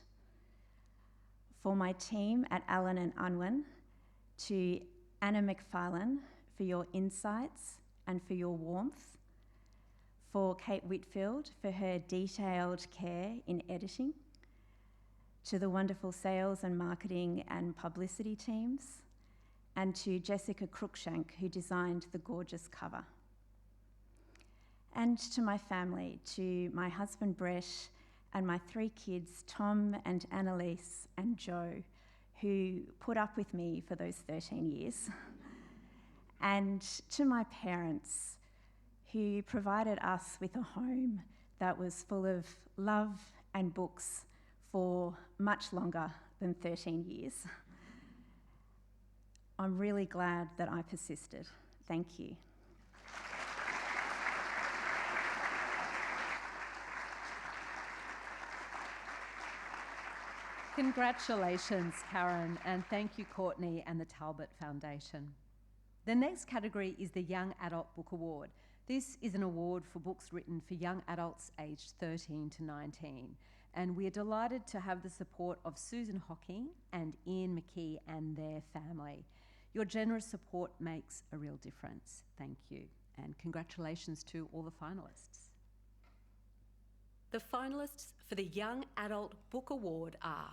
For my team at Allen and Unwin, to Anna McFarlane for your insights and for your warmth, for Kate Whitfield for her detailed care in editing, to the wonderful sales and marketing and publicity teams, and to Jessica Cruikshank who designed the gorgeous cover. And to my family, to my husband Brett and my 3 kids, Tom and Annalise and Joe, who put up with me for those 13 years, and to my parents, who provided us with a home that was full of love and books for much longer than 13 years. I'm really glad that I persisted. Thank you. Congratulations, Karen, and thank you, Courtney and the Talbot Foundation. The next category is the Young Adult Book Award. This is an award for books written for young adults aged 13 to 19, and we are delighted to have the support of Susan Hocking and Ian McKee and their family. Your generous support makes a real difference. Thank you, and congratulations to all the finalists. The finalists for the Young Adult Book Award are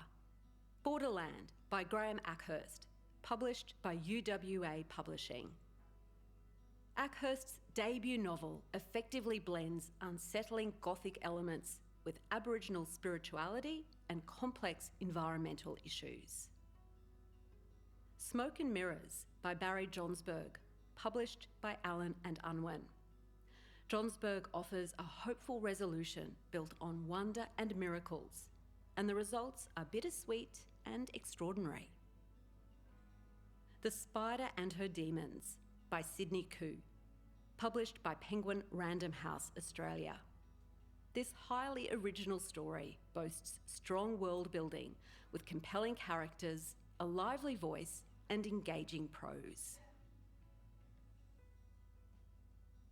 Borderland by Graham Ackhurst, published by UWA Publishing. Ackhurst's debut novel effectively blends unsettling Gothic elements with Aboriginal spirituality and complex environmental issues. Smoke and Mirrors by Barry Johnsberg, published by Allen and Unwin. Johnsberg offers a hopeful resolution built on wonder and miracles, and the results are bittersweet and extraordinary. The Spider and Her Demons by Sydney Koo, published by Penguin Random House Australia. This highly original story boasts strong world building with compelling characters, a lively voice, and engaging prose.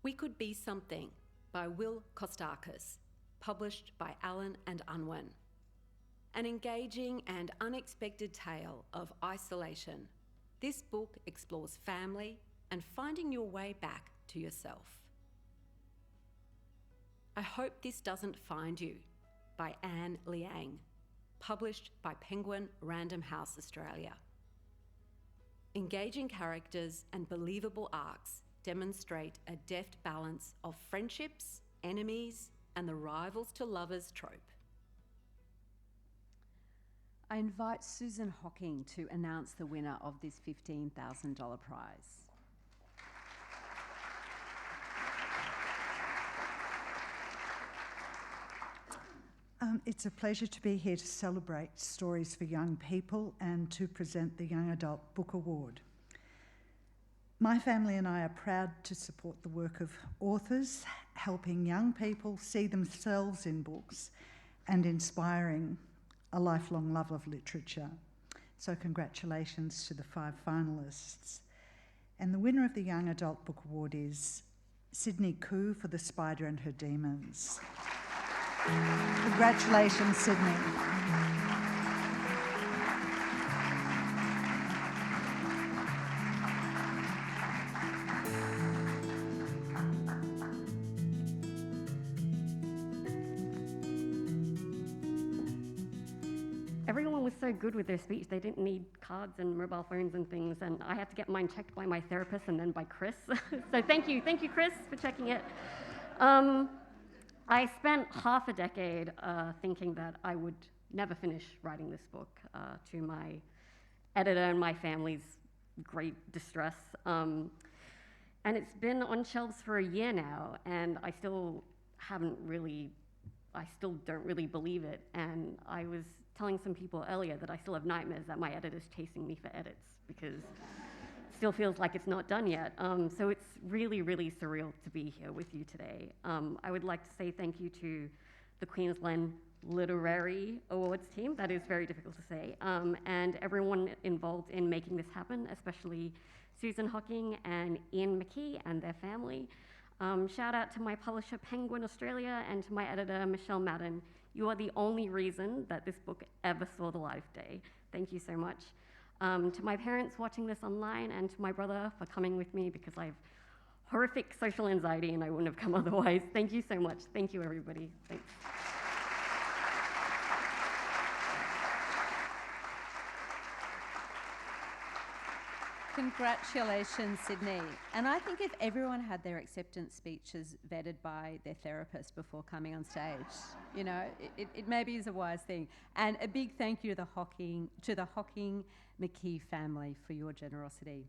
We Could Be Something by Will Kostakis, published by Allen and Unwin. An engaging and unexpected tale of isolation. This book explores family and finding your way back to yourself. I Hope This Doesn't Find You by Anne Liang, published by Penguin Random House Australia. Engaging characters and believable arcs demonstrate a deft balance of friendships, enemies, and the rivals to lovers trope. I invite Susan Hocking to announce the winner of this $15,000 prize. It's a pleasure to be here to celebrate stories for young people and to present the Young Adult Book Award. My family and I are proud to support the work of authors, helping young people see themselves in books and inspiring a lifelong love of literature. So congratulations to the 5 finalists. And the winner of the Young Adult Book Award is Sydney Koo for The Spider and Her Demons. Congratulations, Sydney. Everyone was so good with their speech, they didn't need cards and mobile phones and things, and I had to get mine checked by my therapist and then by Chris. So thank you, Chris, for checking it. I spent half a decade thinking that I would never finish writing this book, to my editor and my family's great distress. And it's been on shelves for a year now, and I still don't really believe it. And I was telling some people earlier that I still have nightmares that my editor's chasing me for edits because it still feels like it's not done yet. So it's really, really surreal to be here with you today. I would like to say thank you to the Queensland Literary Awards team, that is very difficult to say, and everyone involved in making this happen, especially Susan Hocking and Ian McKee and their family. Shout out to my publisher Penguin Australia and to my editor Michelle Madden. You are the only reason that this book ever saw the light of day. Thank you so much. To my parents watching this online and to my brother for coming with me because I have horrific social anxiety and I wouldn't have come otherwise. Thank you so much. Thank you, everybody. Thanks. Congratulations, Sydney. And I think if everyone had their acceptance speeches vetted by their therapist before coming on stage, you know, it maybe is a wise thing. And a big thank you to the Hocking McKee family for your generosity.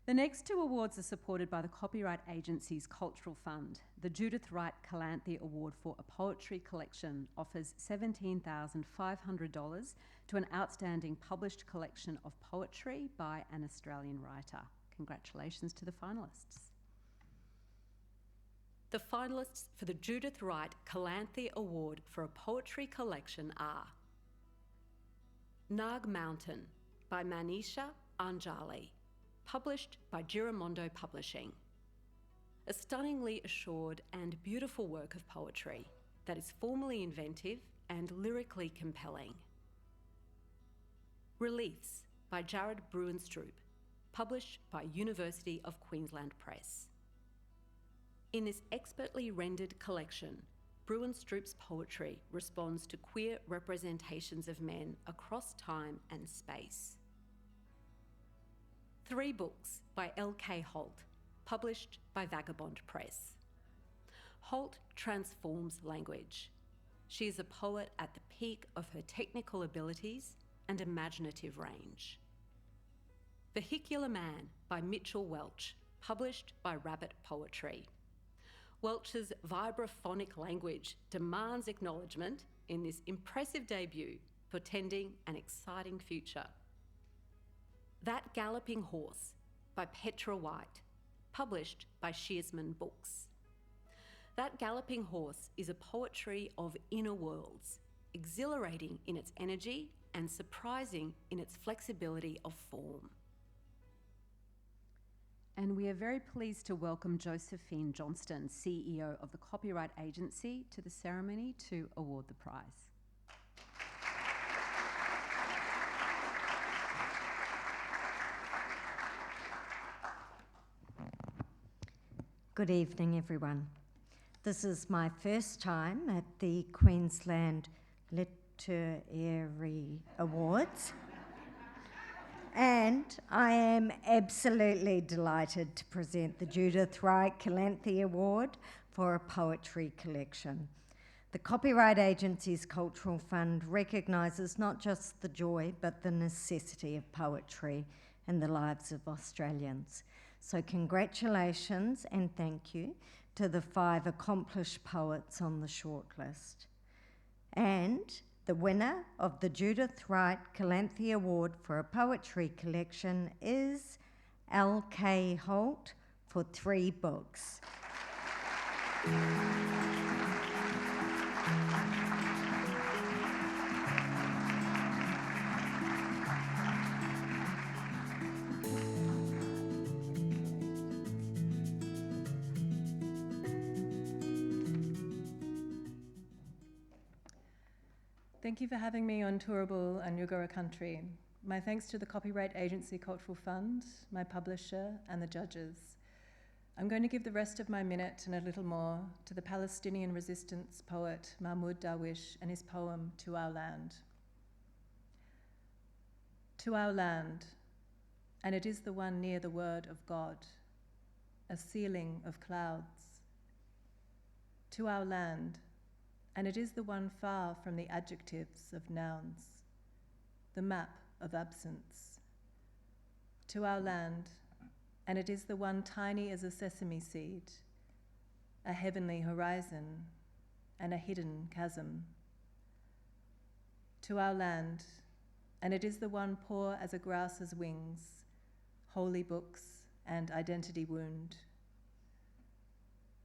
The next two awards are supported by the Copyright Agency's Cultural Fund. The Judith Wright Calanthe Award for a Poetry Collection offers $17,500 to an outstanding published collection of poetry by an Australian writer. Congratulations to the finalists. The finalists for the Judith Wright Calanthe Award for a Poetry Collection are Nag Mountain by Manisha Anjali, published by Giramondo Publishing. A stunningly assured and beautiful work of poetry that is formally inventive and lyrically compelling. Reliefs by Jared Bruinstroop, published by University of Queensland Press. In this expertly rendered collection, Bruinstroop's poetry responds to queer representations of men across time and space. 3 books by L.K. Holt, published by Vagabond Press. Holt transforms language. She is a poet at the peak of her technical abilities and imaginative range. Vehicular Man by Mitchell Welch, published by Rabbit Poetry. Welch's vibraphonic language demands acknowledgement in this impressive debut, portending an exciting future. That Galloping Horse by Petra White, published by Shearsman Books. That Galloping Horse is a poetry of inner worlds, exhilarating in its energy and surprising in its flexibility of form. And we are very pleased to welcome Josephine Johnston, CEO of the Copyright Agency, to the ceremony to award the prize. Good evening, everyone. This is my first time at the Queensland Literary Awards, and I am absolutely delighted to present the Judith Wright Calanthe Award for a poetry collection. The Copyright Agency's Cultural Fund recognises not just the joy but the necessity of poetry in the lives of Australians. So congratulations and thank you to the 5 accomplished poets on the shortlist. And the winner of the Judith Wright Calanthe Award for a Poetry Collection is L.K. Holt for 3 books. Thank you for having me on Turrbal and Yugara country. My thanks to the Copyright Agency Cultural Fund, my publisher, and the judges. I'm going to give the rest of my minute and a little more to the Palestinian resistance poet Mahmoud Darwish and his poem, To Our Land. To our land, and it is the one near the word of God, a ceiling of clouds. To our land, and it is the one far from the adjectives of nouns, the map of absence. To our land, and it is the one tiny as a sesame seed, a heavenly horizon and a hidden chasm. To our land, and it is the one poor as a grouse's wings, holy books and identity wound.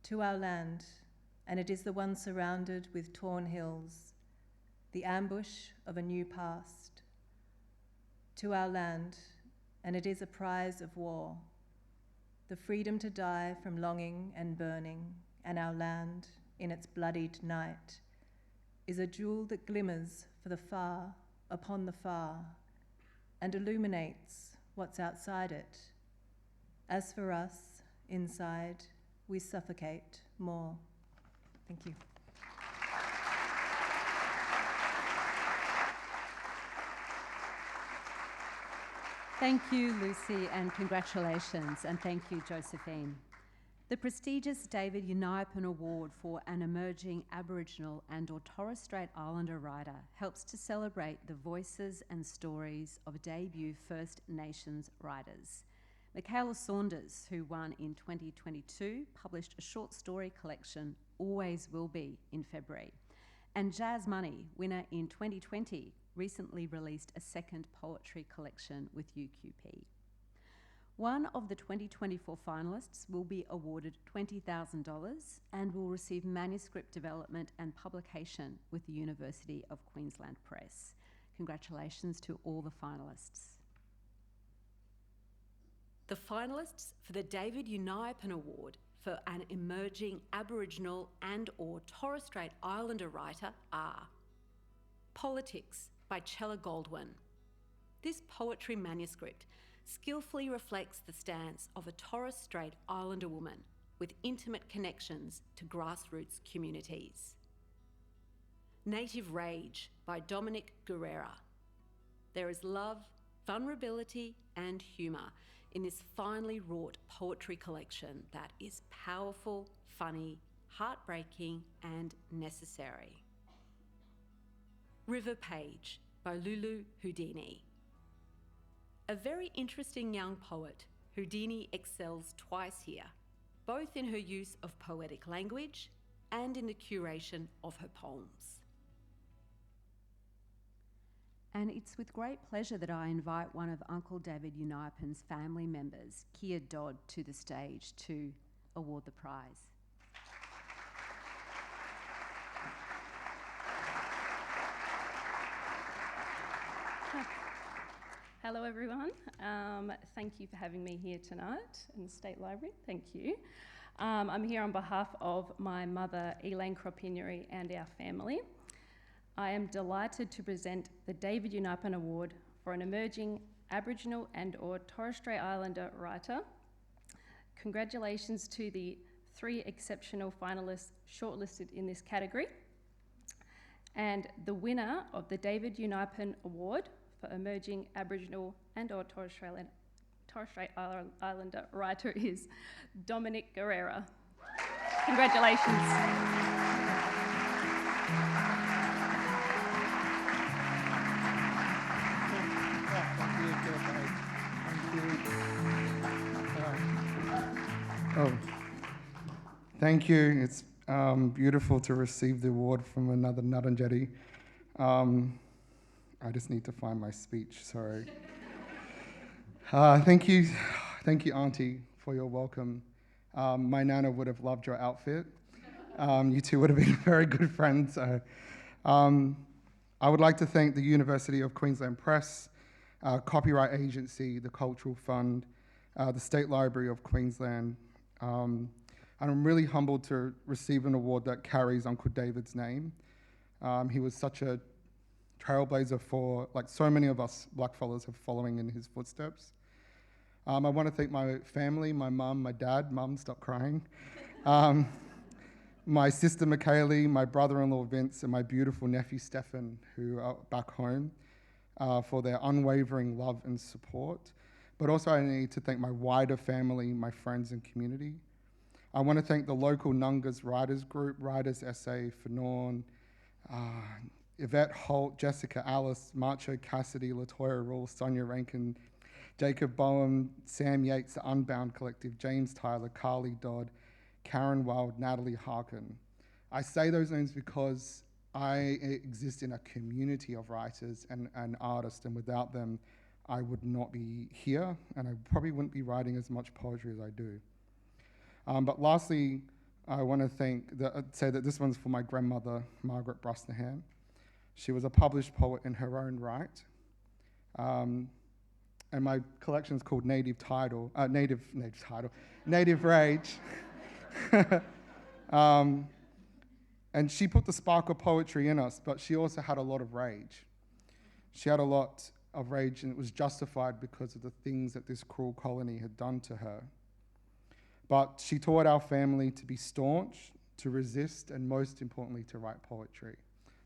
To our land, and it is the one surrounded with torn hills, the ambush of a new past. To our land, and it is a prize of war, the freedom to die from longing and burning, and our land, in its bloodied night, is a jewel that glimmers for the far upon the far, and illuminates what's outside it. As for us, inside, we suffocate more. Thank you. Thank you, Lucy, and congratulations, and thank you, Josephine. The prestigious David Uniapan Award for an emerging Aboriginal and or Torres Strait Islander writer helps to celebrate the voices and stories of debut First Nations writers. Michaela Saunders, who won in 2022, published a short story collection, Always Will Be, in February. And Jazz Money, winner in 2020, recently released a second poetry collection with UQP. One of the 2024 finalists will be awarded $20,000 and will receive manuscript development and publication with the University of Queensland Press. Congratulations to all the finalists. The finalists for the David Uniapan Award for an emerging Aboriginal and or Torres Strait Islander writer are Politics by Chella Goldwyn. This poetry manuscript skillfully reflects the stance of a Torres Strait Islander woman with intimate connections to grassroots communities. Native Rage by Dominic Guerrera. There is love, vulnerability and humour in this finely wrought poetry collection that is powerful, funny, heartbreaking and necessary. River Page by Lulu Houdini. A very interesting young poet, Houdini excels twice here, both in her use of poetic language and in the curation of her poems. And it's with great pleasure that I invite one of Uncle David Uniapan's family members, Kia Dodd, to the stage to award the prize. Hello everyone, thank you for having me here tonight in the State Library, thank you. I'm here on behalf of my mother Elaine Cropineri and our family. I am delighted to present the David Uniapan Award for an emerging Aboriginal and or Torres Strait Islander writer. Congratulations to the 3 exceptional finalists shortlisted in this category. And the winner of the David Uniapan Award for emerging Aboriginal and or Torres Strait Islander writer is Dominic Guerrera. Congratulations. Oh, thank you. It's beautiful to receive the award from another Ngarrindjeri. I just need to find my speech, sorry. Thank you, Auntie, for your welcome. My Nana would have loved your outfit. You two would have been very good friends. So. I would like to thank the University of Queensland Press, Copyright Agency, the Cultural Fund, the State Library of Queensland. And I'm really humbled to receive an award that carries Uncle David's name. He was such a trailblazer for, like so many of us blackfellas are following in his footsteps. I want to thank my family, my mum, my dad. Mum, stop crying. My sister Michaeli, my brother-in-law Vince, and my beautiful nephew Stefan, who are back home, for their unwavering love and support. But also I need to thank my wider family, my friends and community. I want to thank the local Nungas Writers Group, Writers SA, Fanon, Yvette Holt, Jessica Alice, Marcho Cassidy, Latoya Rule, Sonia Rankin, Jacob Bowen, Sam Yates, the Unbound Collective, James Tyler, Carly Dodd, Karen Wild, Natalie Harkin. I say those names because I exist in a community of writers and artists, and without them, I would not be here, and I probably wouldn't be writing as much poetry as I do. But lastly, I want to say that this one's for my grandmother, Margaret Brusnaham. She was a published poet in her own right. And my collection is called Native Rage. And she put the spark of poetry in us, but she also had a lot of rage. She had a lot of rage, and it was justified because of the things that this cruel colony had done to her. But she taught our family to be staunch, to resist, and most importantly, to write poetry.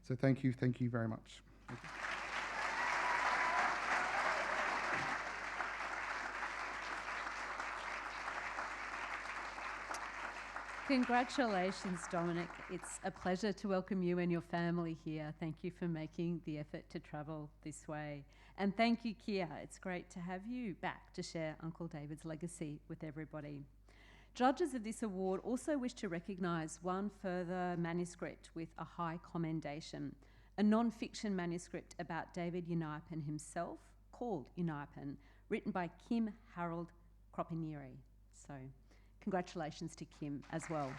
So thank you very much. Thank you. Congratulations, Dominic. It's a pleasure to welcome you and your family here. Thank you for making the effort to travel this way. And thank you, Kia. It's great to have you back to share Uncle David's legacy with everybody. Judges of this award also wish to recognise one further manuscript with a high commendation, a non-fiction manuscript about David Uniapan himself, called Uniapan, written by Kim Harold Kropinieri. So, congratulations to Kim as well.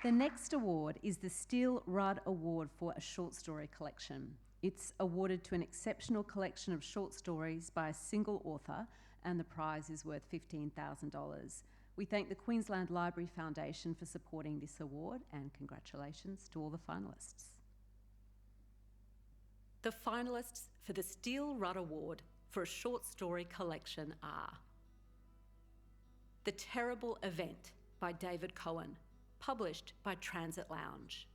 The next award is the Steele Rudd Award for a Short Story Collection. It's awarded to an exceptional collection of short stories by a single author, and the prize is worth $15,000. We thank the Queensland Library Foundation for supporting this award, and congratulations to all the finalists. The finalists for the Steele Rudd Award for a short story collection are The Terrible Event by David Cohen, published by Transit Lounge.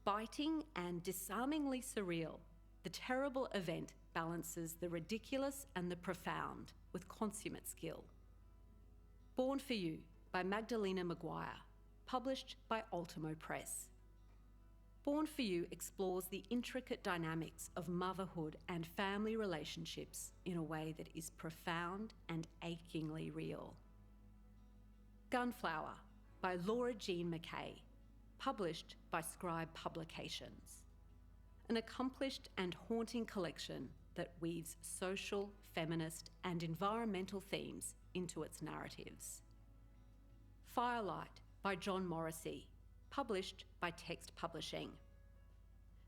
Biting and disarmingly surreal, The Terrible Event balances the ridiculous and the profound with consummate skill. Born for You by Magdalena Maguire, published by Ultimo Press. Born for You explores the intricate dynamics of motherhood and family relationships in a way that is profound and achingly real. Gunflower by Laura Jean McKay, published by Scribe Publications. An accomplished and haunting collection that weaves social, feminist and environmental themes into its narratives. Firelight by John Morrissey, published by Text Publishing.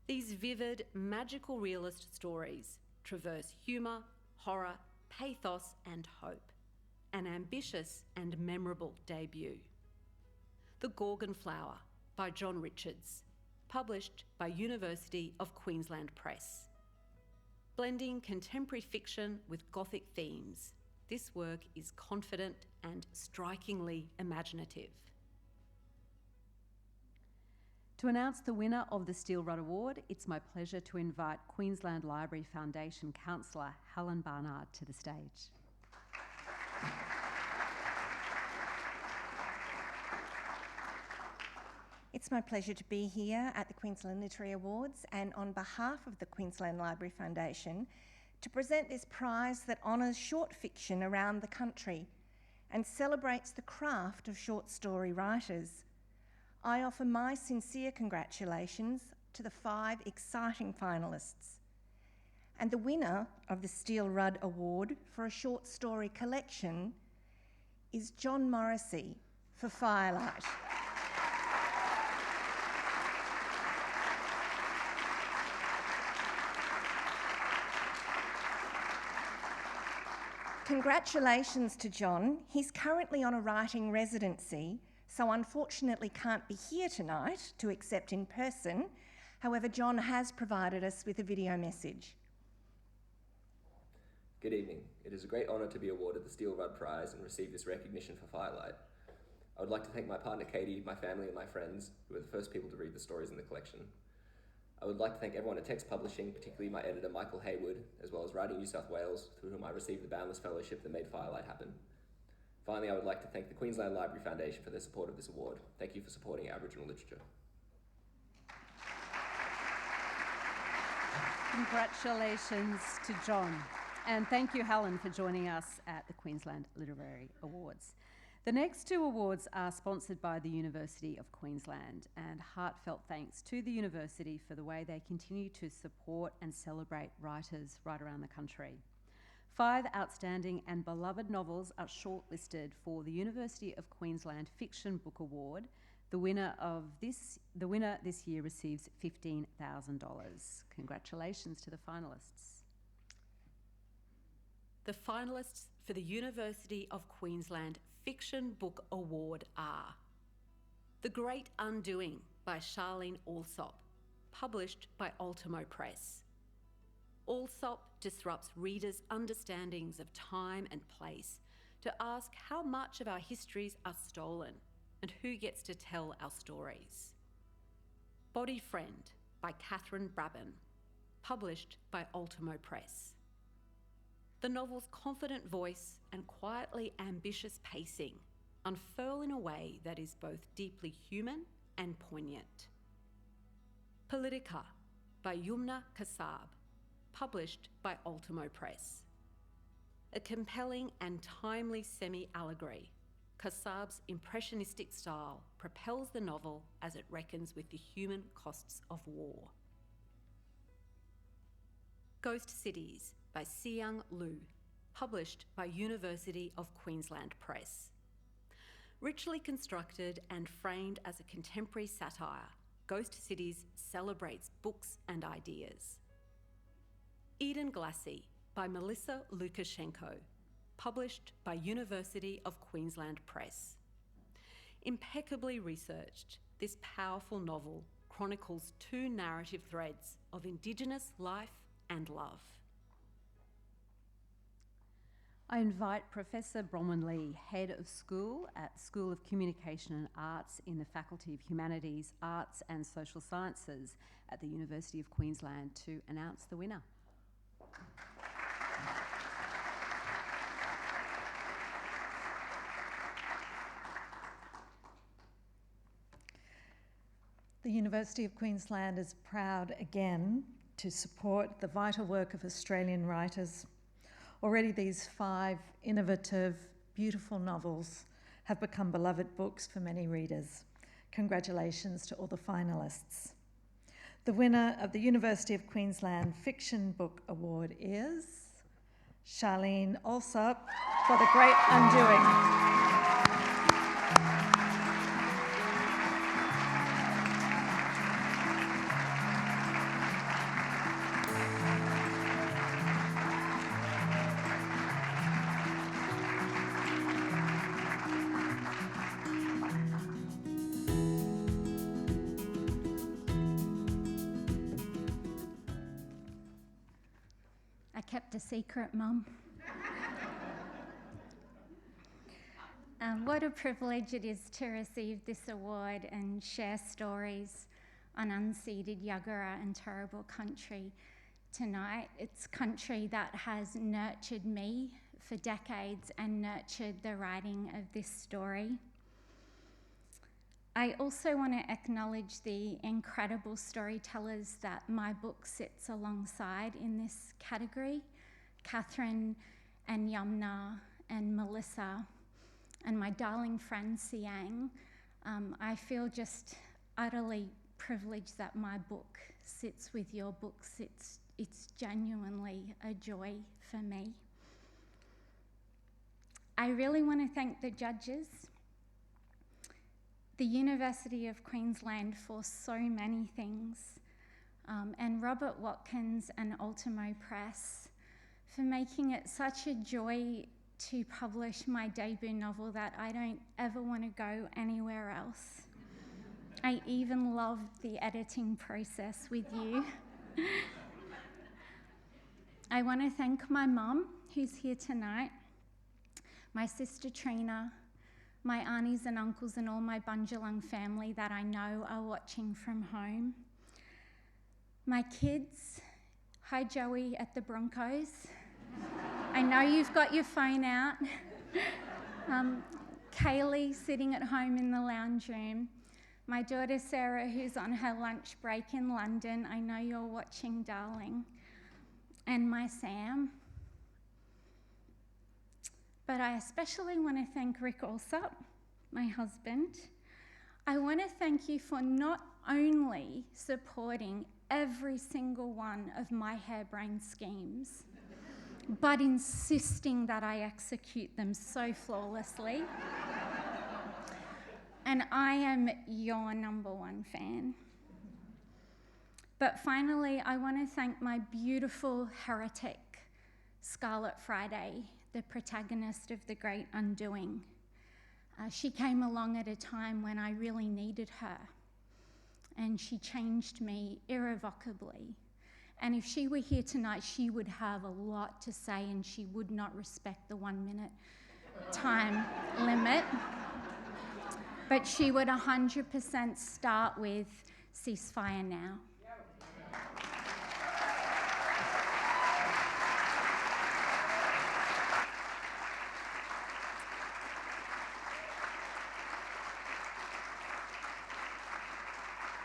These vivid, magical realist stories traverse humour, horror, pathos and hope. An ambitious and memorable debut. The Gorgon Flower by John Richards, published by University of Queensland Press. Blending contemporary fiction with Gothic themes, this work is confident and strikingly imaginative. To announce the winner of the Steele Rudd Award, it's my pleasure to invite Queensland Library Foundation Councillor Helen Barnard to the stage. It's my pleasure to be here at the Queensland Literary Awards and on behalf of the Queensland Library Foundation to present this prize that honours short fiction around the country and celebrates the craft of short story writers. I offer my sincere congratulations to the 5 exciting finalists. And the winner of the Steele Rudd Award for a short story collection is John Morrissey for Firelight. Congratulations to John. He's currently on a writing residency, so unfortunately can't be here tonight to accept in person. However, John has provided us with a video message. Good evening. It is a great honour to be awarded the Steel Rudd Prize and receive this recognition for Firelight. I would like to thank my partner Katie, my family and my friends, who were the first people to read the stories in the collection. I would like to thank everyone at Text Publishing, particularly my editor Michael Haywood, as well as Writing New South Wales, through whom I received the Boundless Fellowship that made Firelight happen. Finally, I would like to thank the Queensland Library Foundation for their support of this award. Thank you for supporting Aboriginal literature. Congratulations to John. And thank you, Helen, for joining us at the Queensland Literary Awards. The next two awards are sponsored by the University of Queensland, and heartfelt thanks to the university for the way they continue to support and celebrate writers right around the country. 5 outstanding and beloved novels are shortlisted for the University of Queensland Fiction Book Award. The winner this year receives $15,000. Congratulations to the finalists. The finalists for the University of Queensland Fiction Book Award are The Great Undoing by Charlene Alsop, published by Ultimo Press. Alsop disrupts readers' understandings of time and place to ask how much of our histories are stolen and who gets to tell our stories. Body Friend by Catherine Brabham, published by Ultimo Press. The novel's confident voice and quietly ambitious pacing unfurl in a way that is both deeply human and poignant. Politica by Yumna Kassab, published by Ultimo Press. A compelling and timely semi-allegory, Kassab's impressionistic style propels the novel as it reckons with the human costs of war. Ghost Cities by Siyoung Liu, published by University of Queensland Press. Richly constructed and framed as a contemporary satire, Ghost Cities celebrates books and ideas. Eden Glassy by Melissa Lukashenko, published by University of Queensland Press. Impeccably researched, this powerful novel chronicles 2 narrative threads of Indigenous life and love. I invite Professor Bronwyn Lee, Head of School at School of Communication and Arts in the Faculty of Humanities, Arts and Social Sciences at the University of Queensland, to announce the winner. The University of Queensland is proud again to support the vital work of Australian writers. Already these 5 innovative, beautiful novels have become beloved books for many readers. Congratulations to all the finalists. The winner of the University of Queensland Fiction Book Award is Charlene Alsop for The Great Undoing. Kept a secret, Mum. What a privilege it is to receive this award and share stories on unceded Yagara and Turrbal country tonight. It's country that has nurtured me for decades and nurtured the writing of this story. I also want to acknowledge the incredible storytellers that my book sits alongside in this category, Catherine and Yumna and Melissa and my darling friend Siyoung. I feel just utterly privileged that my book sits with your books. It's genuinely a joy for me. I really want to thank the judges, the University of Queensland for so many things, and Robert Watkins and Ultimo Press for making it such a joy to publish my debut novel that I don't ever want to go anywhere else. I even loved the editing process with you. I want to thank my mum, who's here tonight, my sister Trina, my aunties and uncles and all my Bundjalung family that I know are watching from home. My kids, hi Joey at the Broncos. I know you've got your phone out. Kaylee sitting at home in the lounge room. My daughter Sarah, who's on her lunch break in London. I know you're watching, darling. And my Sam. But I especially want to thank Rick Alsop, my husband. I want to thank you for not only supporting every single one of my harebrained schemes, but insisting that I execute them so flawlessly. And I am your #1 fan. But finally, I want to thank my beautiful heretic, Scarlet Friday, the protagonist of The Great Undoing. She came along at a time when I really needed her, and she changed me irrevocably. And if she were here tonight, she would have a lot to say, and she would not respect the 1 minute time limit. But she would 100% start with ceasefire now.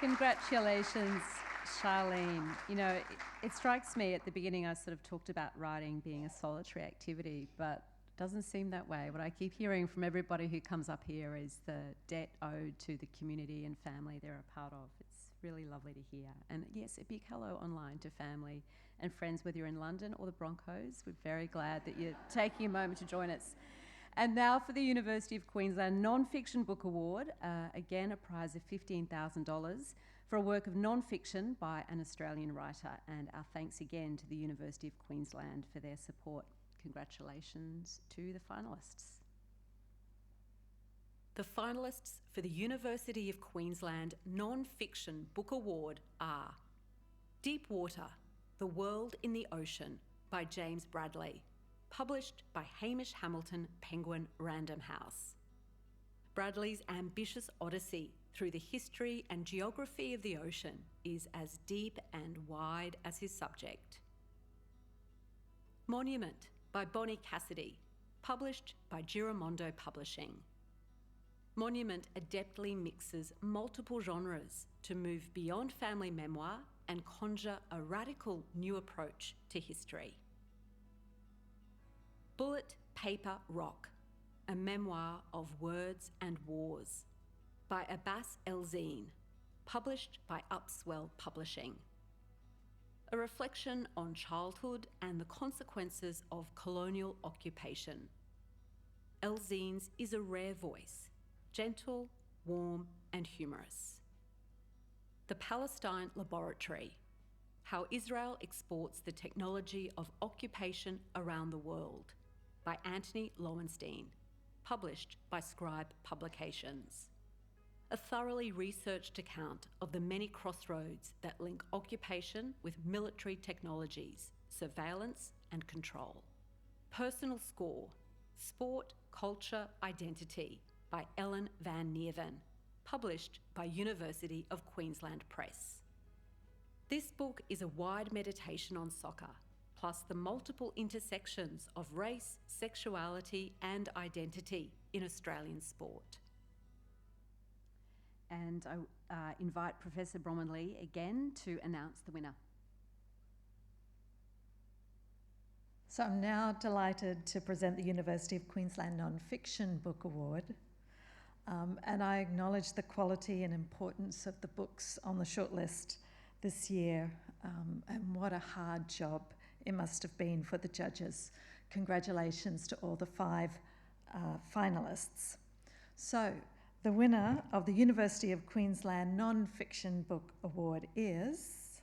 Congratulations, Charlene. You know, it strikes me at the beginning I sort of talked about writing being a solitary activity, but it doesn't seem that way. What I keep hearing from everybody who comes up here is the debt owed to the community and family they're a part of. It's really lovely to hear. And yes, a big hello online to family and friends, whether you're in London or the Broncos. We're very glad that you're taking a moment to join us. And now for the University of Queensland Non-Fiction Book Award, again a prize of $15,000 for a work of non-fiction by an Australian writer. And our thanks again to the University of Queensland for their support. Congratulations to the finalists. The finalists for the University of Queensland Non-Fiction Book Award are Deep Water, The World in the Ocean by James Bradley, published by Hamish Hamilton Penguin Random House. Bradley's ambitious odyssey through the history and geography of the ocean is as deep and wide as his subject. Monument by Bonnie Cassidy, published by Giramondo Publishing. Monument adeptly mixes multiple genres to move beyond family memoir and conjure a radical new approach to history. Bullet, Paper, Rock, a memoir of words and wars by Abbas Elzine, published by Upswell Publishing. A reflection on childhood and the consequences of colonial occupation. Elzine's is a rare voice, gentle, warm and humorous. The Palestine Laboratory, How Israel Exports the Technology of Occupation Around the World, by Anthony Lowenstein, published by Scribe Publications. A thoroughly researched account of the many crossroads that link occupation with military technologies, surveillance and control. Personal Score, Sport, Culture, Identity, by Ellen van Neerven, published by University of Queensland Press. This book is a wide meditation on soccer, plus the multiple intersections of race, sexuality and identity in Australian sport. And I invite Professor Bromley again to announce the winner. So I'm now delighted to present the University of Queensland Non-Fiction Book Award. And I acknowledge the quality and importance of the books on the shortlist this year, and what a hard job it must have been for the judges. Congratulations to all the 5 finalists. So the winner of the University of Queensland Non-Fiction Book Award is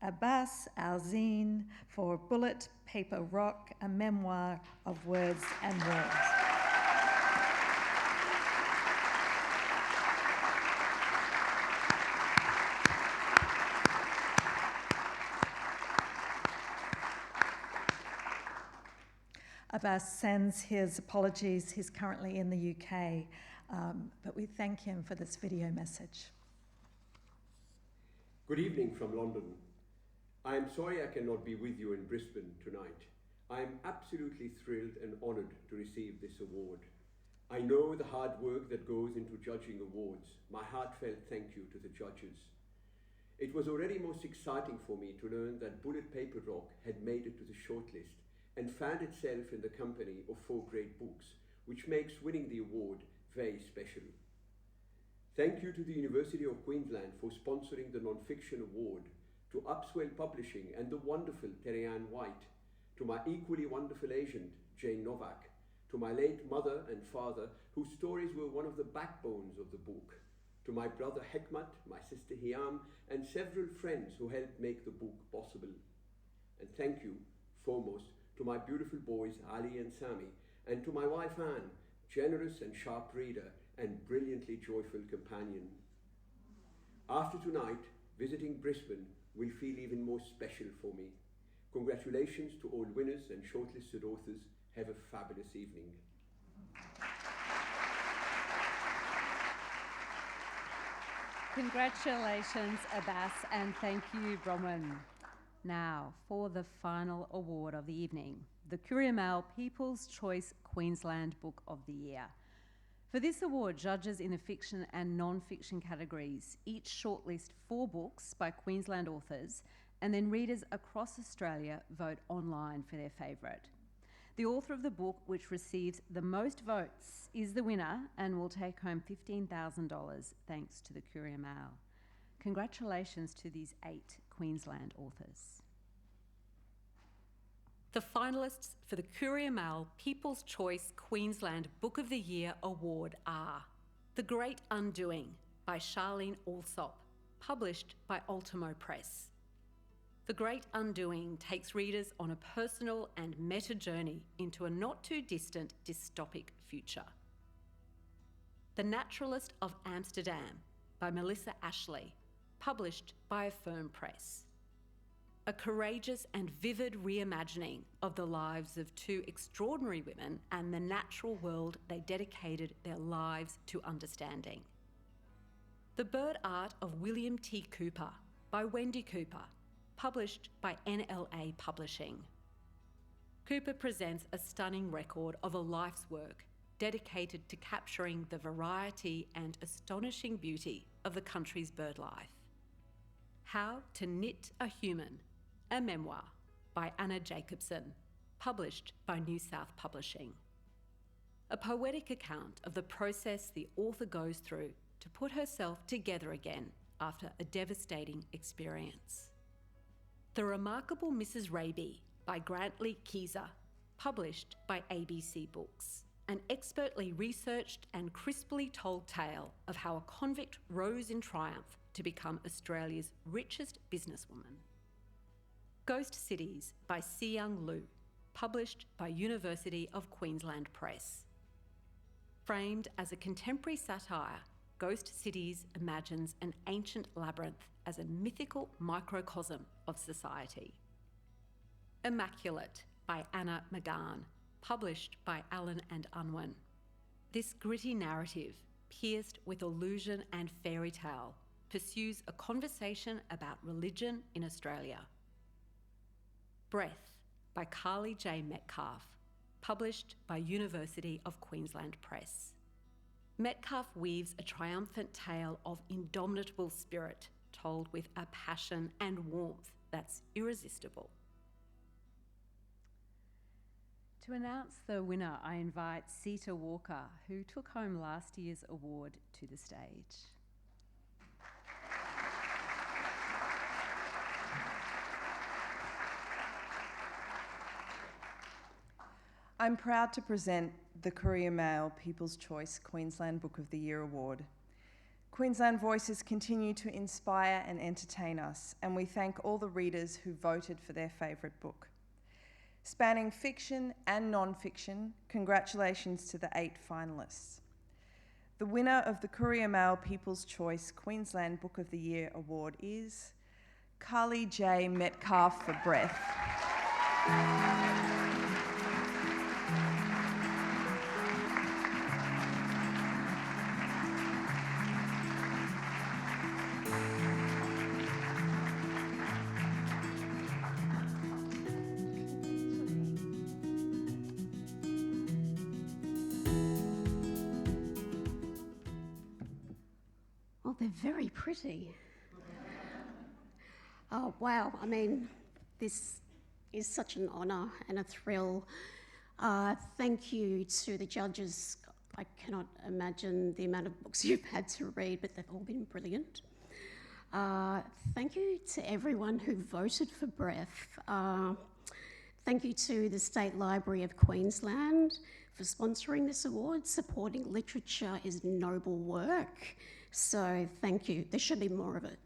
Abbas Alzine for Bullet, Paper, Rock, a memoir of words and words. Abbas sends his apologies. He's currently in the UK, but we thank him for this video message. Good evening from London. I am sorry I cannot be with you in Brisbane tonight. I am absolutely thrilled and honoured to receive this award. I know the hard work that goes into judging awards. My heartfelt thank you to the judges. It was already most exciting for me to learn that Bullet Paper Rock had made it to the shortlist and found itself in the company of 4 great books, which makes winning the award very special. Thank you to the University of Queensland for sponsoring the Non-Fiction Award, to Upswell Publishing and the wonderful Terry-Ann White, to my equally wonderful agent, Jane Novak, to my late mother and father, whose stories were one of the backbones of the book, to my brother Hekmat, my sister Hiam, and several friends who helped make the book possible. And thank you, foremost, to my beautiful boys Ali and Sami, and to my wife Anne, generous and sharp reader and brilliantly joyful companion. After tonight, visiting Brisbane will feel even more special for me. Congratulations to all winners and shortlisted authors. Have a fabulous evening. Congratulations, Abbas, and thank you, Bronwyn. Now, for the final award of the evening, the Courier Mail People's Choice Queensland Book of the Year. For this award, judges in the fiction and non-fiction categories each shortlist 4 books by Queensland authors, and then readers across Australia vote online for their favourite. The author of the book which receives the most votes is the winner and will take home $15,000 thanks to the Courier Mail. Congratulations to these 8 Queensland authors. The finalists for the Courier Mail People's Choice Queensland Book of the Year Award are The Great Undoing by Charlene Alsop, published by Ultimo Press. The Great Undoing takes readers on a personal and meta journey into a not-too-distant dystopic future. The Naturalist of Amsterdam by Melissa Ashley, published by Affirm Press. A courageous and vivid reimagining of the lives of 2 extraordinary women and the natural world they dedicated their lives to understanding. The Bird Art of William T. Cooper by Wendy Cooper, published by NLA Publishing. Cooper presents a stunning record of a life's work dedicated to capturing the variety and astonishing beauty of the country's bird life. How to Knit a Human, a memoir by Anna Jacobson, published by New South Publishing. A poetic account of the process the author goes through to put herself together again after a devastating experience. The Remarkable Mrs. Raby by Grantley Keyser, published by ABC Books. An expertly researched and crisply told tale of how a convict rose in triumph to become Australia's richest businesswoman. Ghost Cities by Si-Young Liu, published by University of Queensland Press. Framed as a contemporary satire, Ghost Cities imagines an ancient labyrinth as a mythical microcosm of society. Immaculate by Anna McGahn, published by Allen and Unwin. This gritty narrative, pierced with illusion and fairy tale, pursues a conversation about religion in Australia. Breath by Carly J. Metcalf, published by University of Queensland Press. Metcalf weaves a triumphant tale of indomitable spirit told with a passion and warmth that's irresistible. To announce the winner, I invite Sita Walker, who took home last year's award, to the stage. I'm proud to present the Courier Mail People's Choice Queensland Book of the Year Award. Queensland Voices continue to inspire and entertain us, and we thank all the readers who voted for their favourite book. Spanning fiction and non-fiction, congratulations to the 8 finalists. The winner of the Courier Mail People's Choice Queensland Book of the Year Award is Carly J. Metcalf for Breath. Oh, they're very pretty. Oh, wow. I mean, this is such an honour and a thrill. Thank you to the judges. I cannot imagine the amount of books you've had to read, but they've all been brilliant. Thank you to everyone who voted for Breath. Thank you to the State Library of Queensland for sponsoring this award. Supporting literature is noble work, so thank you. There should be more of it.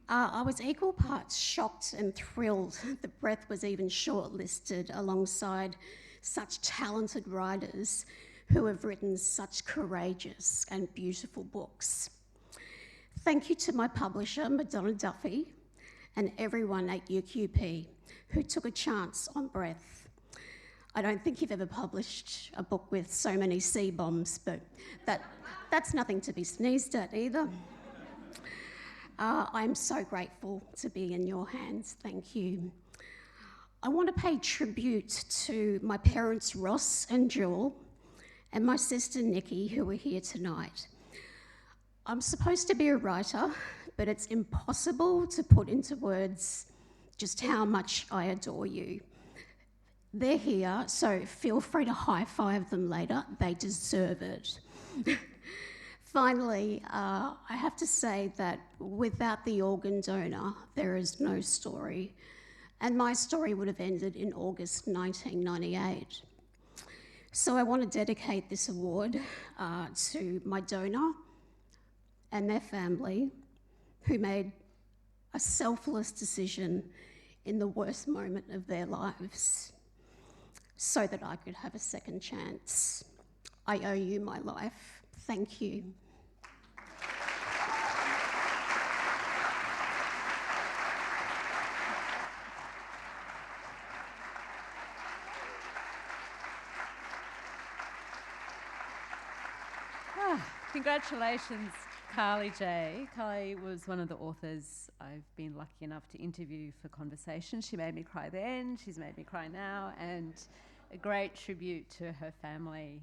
I was equal parts shocked and thrilled that Breath was even shortlisted alongside such talented writers who have written such courageous and beautiful books. Thank you to my publisher, Madonna Duffy, and everyone at UQP who took a chance on Breath. I don't think you've ever published a book with so many C-bombs, but that's nothing to be sneezed at either. I'm so grateful to be in your hands. Thank you. I want to pay tribute to my parents, Ross and Jewel, and my sister, Nikki, who are here tonight. I'm supposed to be a writer, but it's impossible to put into words just how much I adore you. They're here, so feel free to high-five them later. They deserve it. Finally, I have to say that without the organ donor, there is no story. And my story would have ended in August 1998. So I want to dedicate this award to my donor and their family, who made a selfless decision in the worst moment of their lives so that I could have a second chance. I owe you my life. Thank you. Congratulations, Carly J. Carly was one of the authors I've been lucky enough to interview for Conversation. She made me cry then, she's made me cry now, and a great tribute to her family.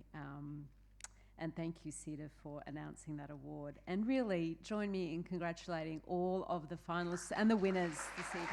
And thank you, Sita, for announcing that award. And really, join me in congratulating all of the finalists and the winners this evening.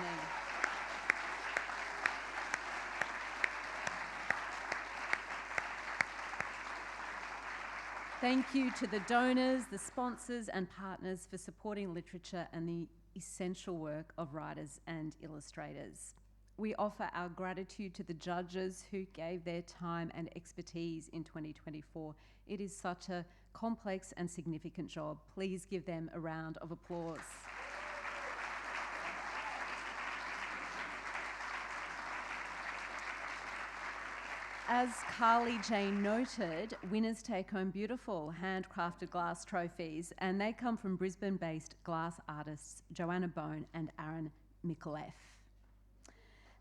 Thank you to the donors, the sponsors and partners for supporting literature and the essential work of writers and illustrators. We offer our gratitude to the judges who gave their time and expertise in 2024. It is such a complex and significant job. Please give them a round of applause. As Carly J noted, winners take home beautiful handcrafted glass trophies, and they come from Brisbane-based glass artists Joanna Bone and Aaron Mikulev.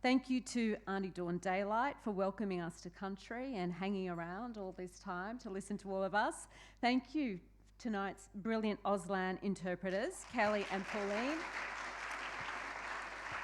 Thank you to Auntie Dawn Daylight for welcoming us to country and hanging around all this time to listen to all of us. Thank you to tonight's brilliant Auslan interpreters, Kelly and Pauline.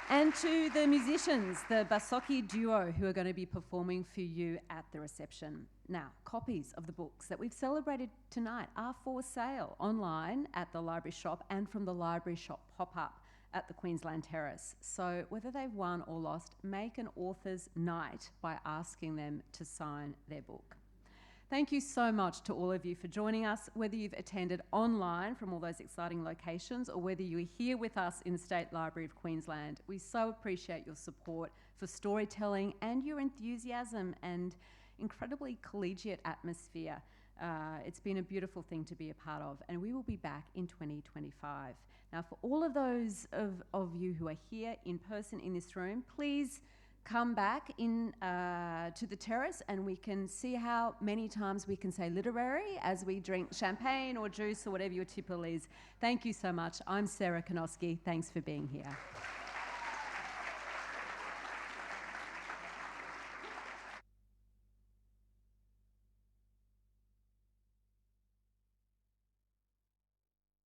And to the musicians, the Basoki duo, who are going to be performing for you at the reception. Now, copies of the books that we've celebrated tonight are for sale online at the library shop and from the library shop pop-up at the Queensland Terrace. So whether they've won or lost, make an author's night by asking them to sign their book. Thank you so much to all of you for joining us, whether you've attended online from all those exciting locations or whether you're here with us in the State Library of Queensland. We so appreciate your support for storytelling and your enthusiasm and incredibly collegiate atmosphere It's been a beautiful thing to be a part of, and we will be back in 2025. Now, for all of those of you who are here in person in this room, please come back in to the terrace, and we can see how many times we can say literary as we drink champagne or juice or whatever your tipple is. Thank you so much. I'm Sarah Konoski. Thanks for being here.